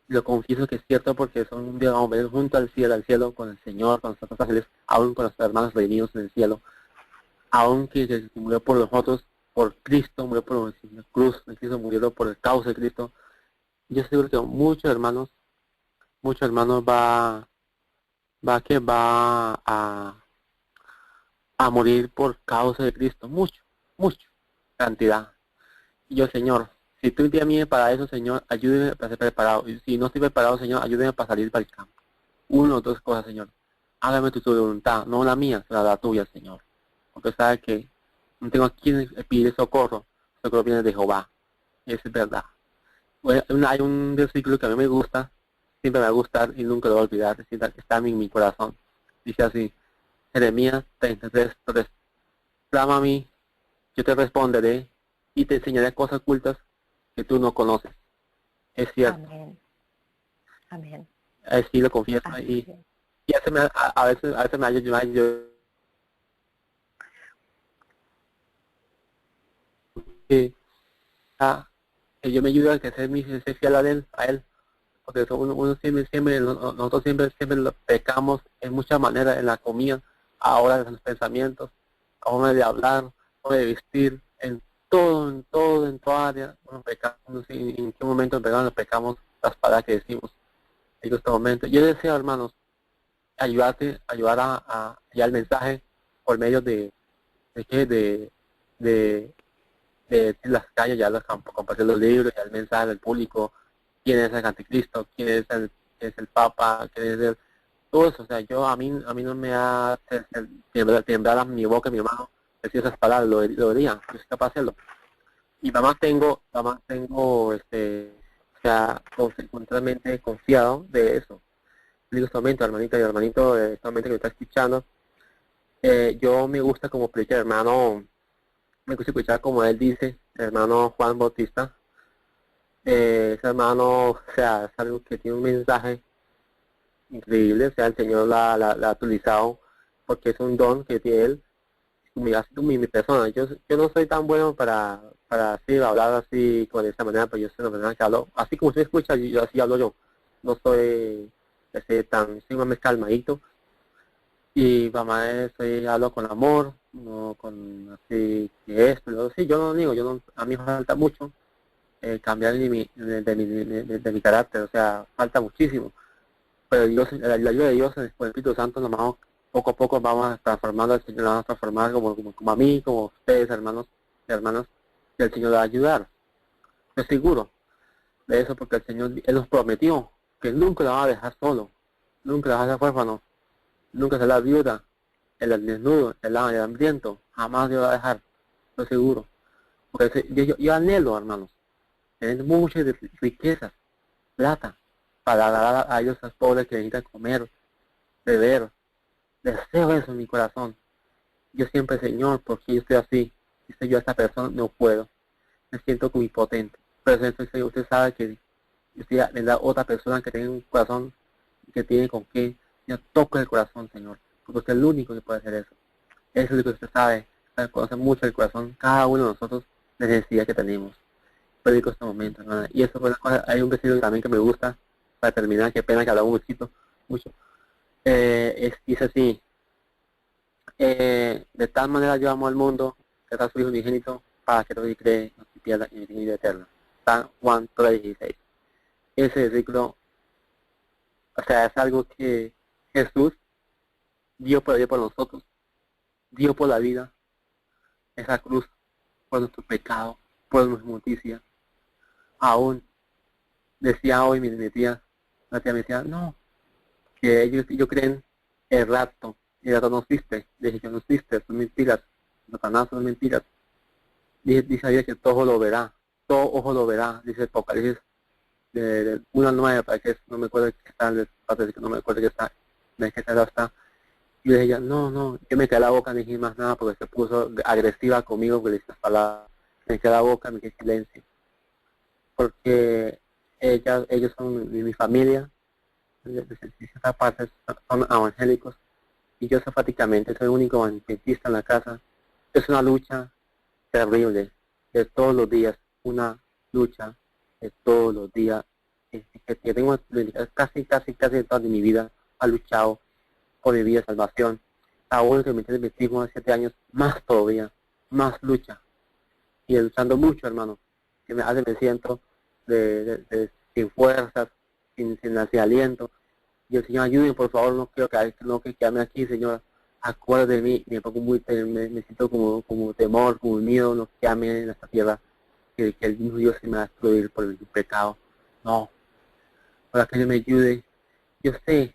Lo confieso que es cierto porque son un día vamos a ver junto al cielo, con el Señor, con los santos ángeles, aún con los hermanos reunidos en el cielo. Aún que murió por nosotros, por Cristo, murió por la cruz, Cristo murió por el causa de Cristo. Yo seguro que muchos hermanos va a morir por causa de Cristo. Mucho cantidad. Y yo, Señor, si tú envías a mí para eso, Señor, ayúdeme para ser preparado. Y si no estoy preparado, Señor, ayúdeme para salir para el campo. Una o dos cosas, Señor. Hágame tu voluntad, no la mía, sino la tuya, Señor. Porque sabes que no tengo a quien pedir socorro viene de Jehová. eso es verdad. Bueno, hay un versículo que a mí me gusta, siempre me va a gustar y nunca lo voy a olvidar, está en mi corazón. Dice así, Jeremías 33:3, clama a mí, yo te responderé y te enseñaré cosas ocultas que tú no conoces. Es cierto, Amén. Amén. así lo confieso. Así es. Y a veces me ayuda que, que yo me ayudo a que ser fiel a él, porque uno siempre, nosotros siempre lo pecamos en muchas maneras, en la comida, ahora en los pensamientos, a la hora de hablar, a la hora de vestir, en toda área, bueno, pecamos, no sé en qué momento pecamos las palabras que decimos en este momento. Yo deseo, hermanos, ayudar a llevar el mensaje por medio de las calles, ya los campos, compartir los libros, ya el mensaje del público, quién es el anticristo, quién es el papa, quién es el, todo eso. O sea, a mí no me ha temblar mi boca, mi mano, decir esas palabras, lo diría, yo soy capaz de hacerlo. Y además tengo, o sea, completamente confiado de eso. Digo, este momento, hermanita y hermanito, este momento que me está escuchando, yo me gusta como predicar, hermano, me gusta escuchar como él dice, hermano Juan Bautista. Ese hermano, o sea, es algo que tiene un mensaje increíble, o sea, el Señor la ha utilizado porque es un don que tiene él, así como mi persona. Yo no soy tan bueno para así hablar así como de esta manera, pero yo soy una persona que hablo, así como usted escucha, yo así hablo yo. No soy soy más calmadito. Y mamá hablo con amor, no con así que esto, sí, yo no digo, a mí me falta mucho cambiar de mi carácter, o sea, falta muchísimo, pero Dios, la ayuda de Dios, por el Espíritu Santo, nomás poco a poco vamos transformando, el Señor nos va a transformar como a mí, como ustedes, hermanos y hermanas, que el Señor va a ayudar, estoy seguro de eso, porque el Señor, Él nos prometió que nunca la va a dejar solo, nunca la va a dejar huérfano, nunca será viuda, el desnudo, el hambriento, jamás Dios va a dejar, estoy seguro. Porque yo anhelo, hermanos, tener muchas riquezas, plata, para dar a ellos, a los pobres que necesitan comer, beber. Deseo eso en mi corazón. Yo siempre, Señor, porque yo estoy así, si soy yo esta persona, no puedo. Me siento como impotente. Pero Señor, usted sabe que yo estoy a otra persona que tiene un corazón, que tiene con qué. Yo toco el corazón, Señor, porque usted es el único que puede hacer eso. Eso es lo que usted sabe conoce mucho el corazón, cada uno de nosotros, la necesidad que tenemos. Predico este momento, hermana. Y eso fue una cosa, hay un versículo también que me gusta, para terminar, qué pena que hablamos mucho. Dice así, de tal manera yo amo al mundo, que da su Hijo unigénito, para que todo el que cree no se pierda y tenga vida eterna. San Juan 3:16. Ese versículo, o sea, es algo que Jesús dio por nosotros, dio por la vida, esa cruz, por nuestro pecado, por nuestra justicia. Aún decía hoy mi tía, la tía me decía, no, que ellos creen el rapto, y el rapto no existe. Dije que no existe, son mentiras, Satanás son mentiras. Dice ahí que todo ojo lo verá, dice Apocalipsis de una nueva, para que no me acuerdo que está, no me acuerdo que está, de qué lado está. Y le dije, no, yo me quedé la boca, no dije más nada, porque se puso agresiva conmigo, porque le dije estas palabras, me quedé la boca, me quedé silencio. Porque ellos son mi familia, esa parte son evangélicos, y yo enfáticamente soy el único adventista en la casa. Es una lucha terrible, de todos los días, una lucha de todos los días, que tengo casi toda mi vida, ha luchado por mi vida de salvación. Aún que me tiene 7 años, más todavía, más lucha, y luchando mucho, hermano, que me siento sin fuerzas, sin aliento. Y el Señor, ayúdenme, por favor, no quiero que quedarme aquí, Señor. Acuérdate de mí, me pongo me siento como temor, como miedo, no quedarme en esta tierra, que el mismo Dios se me va a destruir por el pecado. No, para que Dios me ayude. Yo sé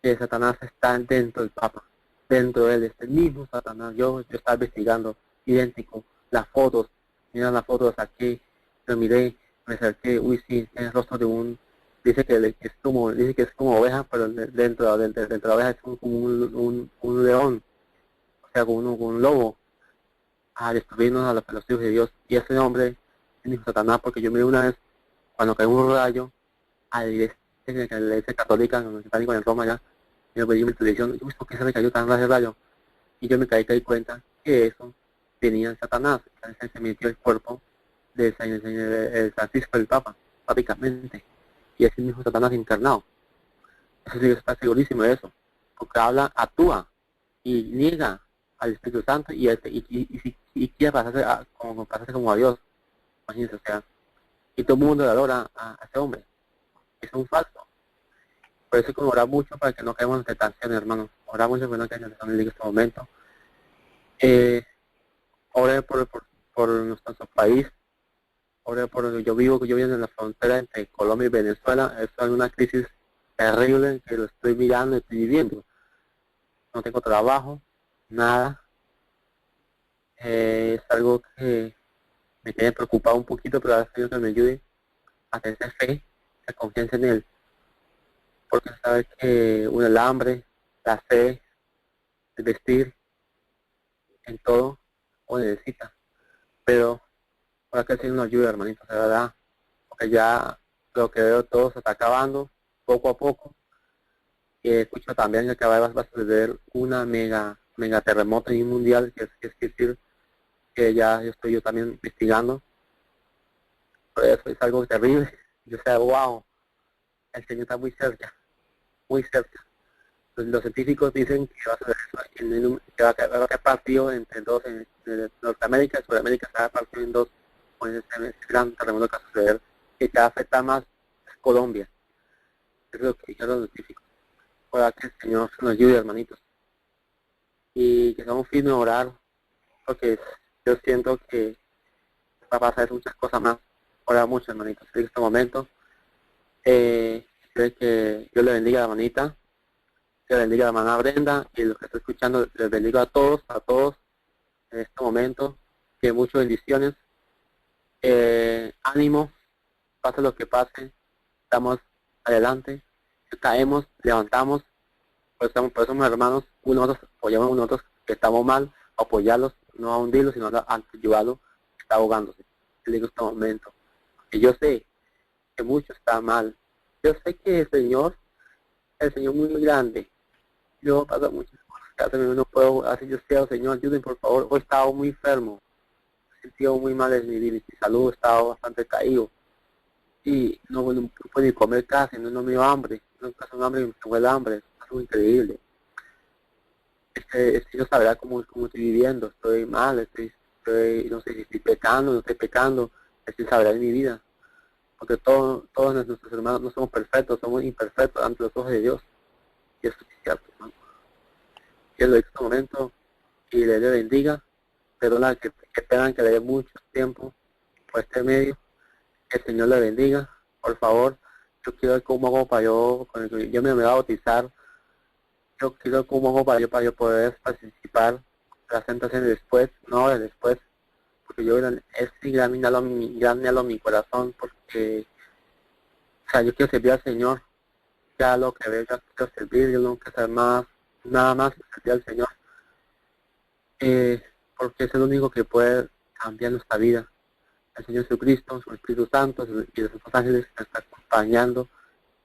que Satanás está dentro del Papa, dentro de él, es el mismo Satanás. Yo estaba investigando, idéntico, las fotos, mira las fotos aquí, lo miré, me acerqué, uy sí, es el rostro de un, dice que es como oveja, pero dentro de la oveja es como un león, o sea, como un lobo, a destruirnos a los hijos de Dios. Y ese hombre es mi hijo Satanás, porque yo miré una vez, cuando cayó un rayo, a la iglesia católica, donde está en Roma ya, yo pedí mi televisión, y ¿por qué se me cayó tan ese rayo? Y yo me caí cuenta que eso tenía Satanás, que se metió el cuerpo de el Francisco, el Papa, prácticamente. Y ese mismo Satanás encarnado. Eso sí está segurísimo de eso. Porque actúa y niega al Espíritu Santo y quiere pasarse como a Dios. Imagínense, o sea. Y todo el mundo le adora a ese hombre. Es un falso. Por eso hay que orar mucho para que no caigamos en tentación, hermanos. Orar mucho para que no caigamos en tentación en este momento. Ore por nuestro país. Ore yo vivo en la frontera entre Colombia y Venezuela. Es una crisis terrible que lo estoy mirando y estoy viviendo. No tengo trabajo, nada. Es algo que me tiene preocupado un poquito, pero ahora estoy que me ayude a tener fe, a confianza en él. Porque sabe que el hambre, la sed, el vestir, en todo, lo necesita. Pero para que el Señor nos ayude, hermanitos, de verdad. Porque ya lo que veo todo se está acabando, poco a poco. Y escucho también que va a suceder una mega terremoto a nivel mundial, que es decir, que ya yo también investigando. Pero eso es algo terrible. Yo sé, wow, el Señor está muy cerca, muy cerca. Los científicos dicen que va a ser eso, que va a ser partido entre dos, en Norteamérica y Sudamérica se va a partir en dos, con ese gran terremoto que va a suceder, que va a afectar más Colombia. Es lo que dijeron los científicos. Para que el Señor nos ayude, hermanitos. Y que seamos firmes a orar, porque yo siento que va a pasar muchas cosas más. Orar mucho, hermanitos, en este momento. Creo que Dios le bendiga a la hermanita, que le bendiga a la hermana Brenda, y los que estoy escuchando, les bendigo a todos en este momento. Que muchas bendiciones. Ánimo, pase lo que pase, estamos adelante, caemos, levantamos. Por eso, somos hermanos, nosotros apoyamos a nosotros que estamos mal, apoyarlos, no a hundirlos, sino a ayudarlos que está ahogándose. Le digo este momento. Y yo sé que mucho está mal. Yo sé que el Señor muy grande. Yo paso muchas cosas, no puedo, así yo sea, Señor, ayúdenme por favor. Hoy he estado muy enfermo, he sentido muy mal en mi salud, he estado bastante caído. Y no puedo ni comer casi, no me dio hambre, no paso un hambre y me tengo el hambre, es algo increíble. Yo sabrá cómo estoy viviendo, estoy mal, no sé si estoy pecando, no estoy pecando, estoy sabrá de mi vida. Porque todos nuestros hermanos no somos perfectos, somos imperfectos ante los ojos de Dios. Y eso es cierto, hermano. Que lo en este momento y le bendiga, perdona que esperan que le dé mucho tiempo por este medio. Que el Señor le bendiga, por favor. Yo quiero ver cómo hago para yo me voy a bautizar. Yo quiero ver cómo hago para yo poder participar de las tentaciones después, no ahora, después. Porque yo es gran anhelo en mi corazón, porque o sea, yo quiero servir al Señor. Ya lo que veo, ya quiero servir, yo no quiero hacer más, nada más que servir al Señor. Porque es el único que puede cambiar nuestra vida. El Señor Jesucristo, su Espíritu Santo y los ángeles que están acompañando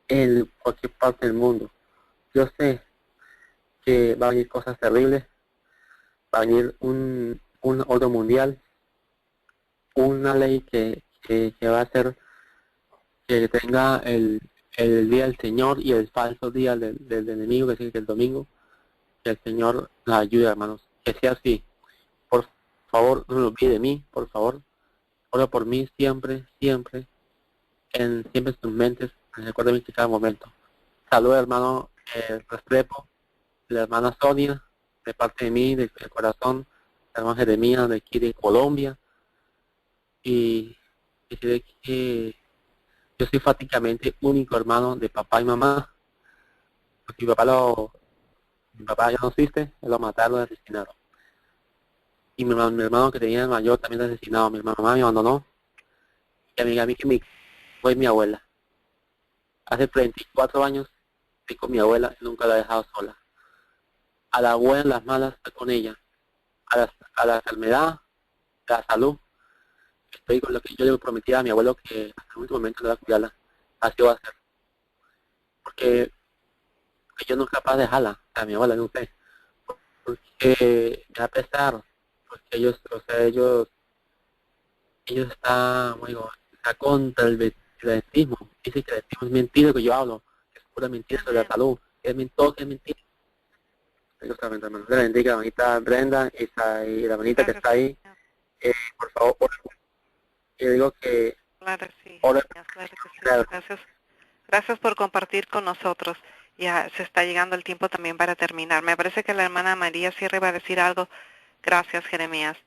en cualquier parte del mundo. Yo sé que va a venir cosas terribles, va a venir un orden mundial, una ley que va a hacer que tenga el día del Señor y el falso día del enemigo, que es el domingo. Que el Señor nos ayude, hermanos. Que sea así. Por favor, no lo olvide de mí, por favor. Ora por mí siempre, siempre en tus mentes. Recuérdame que cada momento. Saludos, hermano Restrepo, la hermana Sonia, de parte de mí, del corazón, la hermana Jeremías, de aquí de Colombia. Y decirle que yo soy prácticamente único hermano de papá y mamá. Porque mi papá ya no existe, lo mataron, lo asesinaron. Y mi hermano que tenía el mayor también lo asesinado. Mi mamá me abandonó. y amiga mía que fue mi abuela. Hace 34 años estoy con mi abuela y nunca la he dejado sola. A la buena, las malas, estoy con ella. A la enfermedad, a la salud, estoy con lo que yo le prometí a mi abuelo que hasta el último momento le va a cuidarla. Así va a ser. Porque yo no soy capaz de dejarla, a mi abuela, no sé. Porque me va a pesar, porque ellos, o sea, ellos están, como digo, está contra el adventismo. Dice que el adventismo es mentira que yo hablo, que es pura mentira sobre la salud, que es todo que es mentira. Dios te bendiga, la hermanita Brenda y la hermanita que está ahí. Por favor, yo digo que Claro, sí. ore, Claro que sí. claro. Gracias por compartir con nosotros. Ya se está llegando el tiempo también para terminar. Me parece que la hermana María Sierra va a decir algo. Gracias, Jeremías.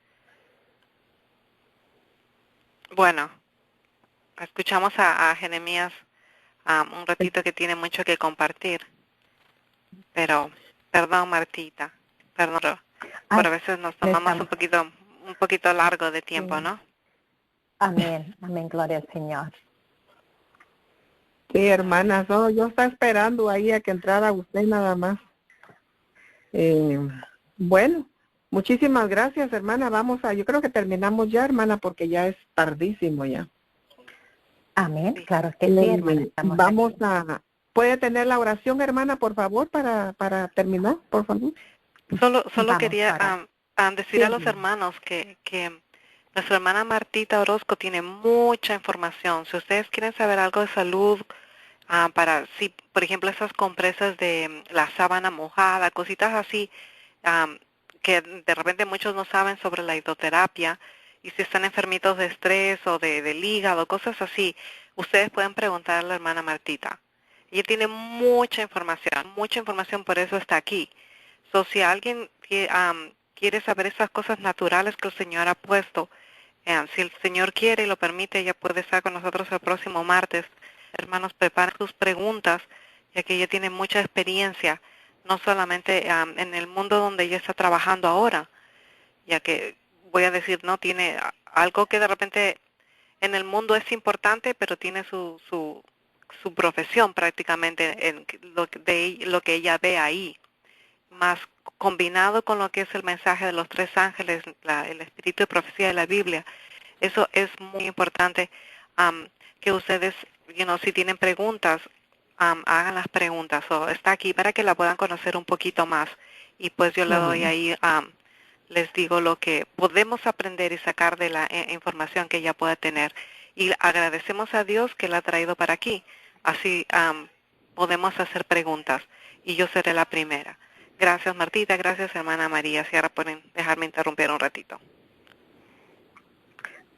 Bueno, escuchamos a Jeremías un ratito que tiene mucho que compartir. Pero, perdón, Martita, perdón, por a veces nos tomamos un poquito largo de tiempo, ¿no? Amén, amén, gloria al Señor. Sí, hermanas, yo estaba esperando ahí a que entrara usted nada más. Bueno, muchísimas gracias, hermana. Yo creo que terminamos ya, hermana, porque ya es tardísimo ya. Amén, claro que sí, hermana. Vamos aquí. ¿Puede tener la oración, hermana, por favor, para terminar, por favor? Solo quería decir a los hermanos que nuestra hermana Martita Orozco tiene mucha información. Si ustedes quieren saber algo de salud, si, por ejemplo, esas compresas de la sábana mojada, cositas así, que de repente muchos no saben sobre la hidroterapia, y si están enfermitos de estrés o del hígado, cosas así, ustedes pueden preguntar a la hermana Martita. Ella tiene mucha información, por eso está aquí. Si alguien quiere saber esas cosas naturales que el Señor ha puesto, si el Señor quiere y lo permite, ella puede estar con nosotros el próximo martes. Hermanos, preparen sus preguntas, ya que ella tiene mucha experiencia, no solamente en el mundo donde ella está trabajando ahora, ya que, voy a decir, no tiene algo que de repente en el mundo es importante, pero tiene su profesión prácticamente en lo que ella ve ahí, más combinado con lo que es el mensaje de los tres ángeles, el espíritu de profecía de la Biblia. Eso es muy importante, que ustedes, si tienen preguntas, hagan las preguntas, o está aquí para que la puedan conocer un poquito más, y pues yo le doy ahí, les digo lo que podemos aprender y sacar de la información que ella pueda tener, y agradecemos a Dios que la ha traído para aquí, así podemos hacer preguntas, y yo seré la primera. Gracias, Martita, gracias, hermana María Sierra, por dejarme interrumpir un ratito.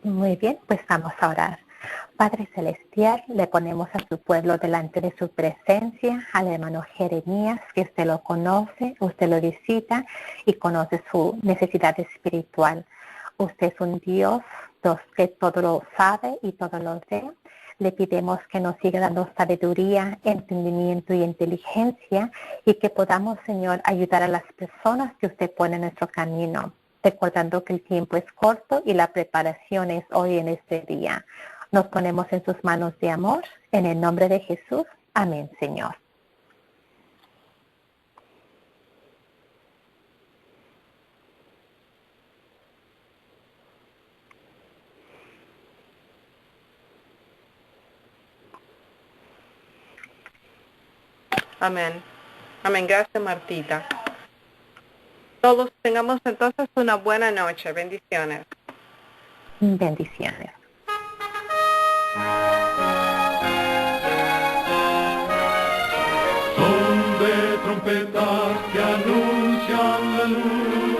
Muy bien, pues vamos a orar. Padre Celestial, le ponemos a su pueblo delante de su presencia, al hermano Jeremías, que usted lo conoce, usted lo visita y conoce su necesidad espiritual. Usted es un Dios que todo lo sabe y todo lo ve. Le pedimos que nos siga dando sabiduría, entendimiento y inteligencia, y que podamos, Señor, ayudar a las personas que usted pone en nuestro camino, recordando que el tiempo es corto y la preparación es hoy en este día. Nos ponemos en sus manos de amor, en el nombre de Jesús. Amén, Señor. Amén. Amén. Gracias, Martita. Todos tengamos entonces una buena noche. Bendiciones. Bendiciones. Son de trompetas que anuncian la luz.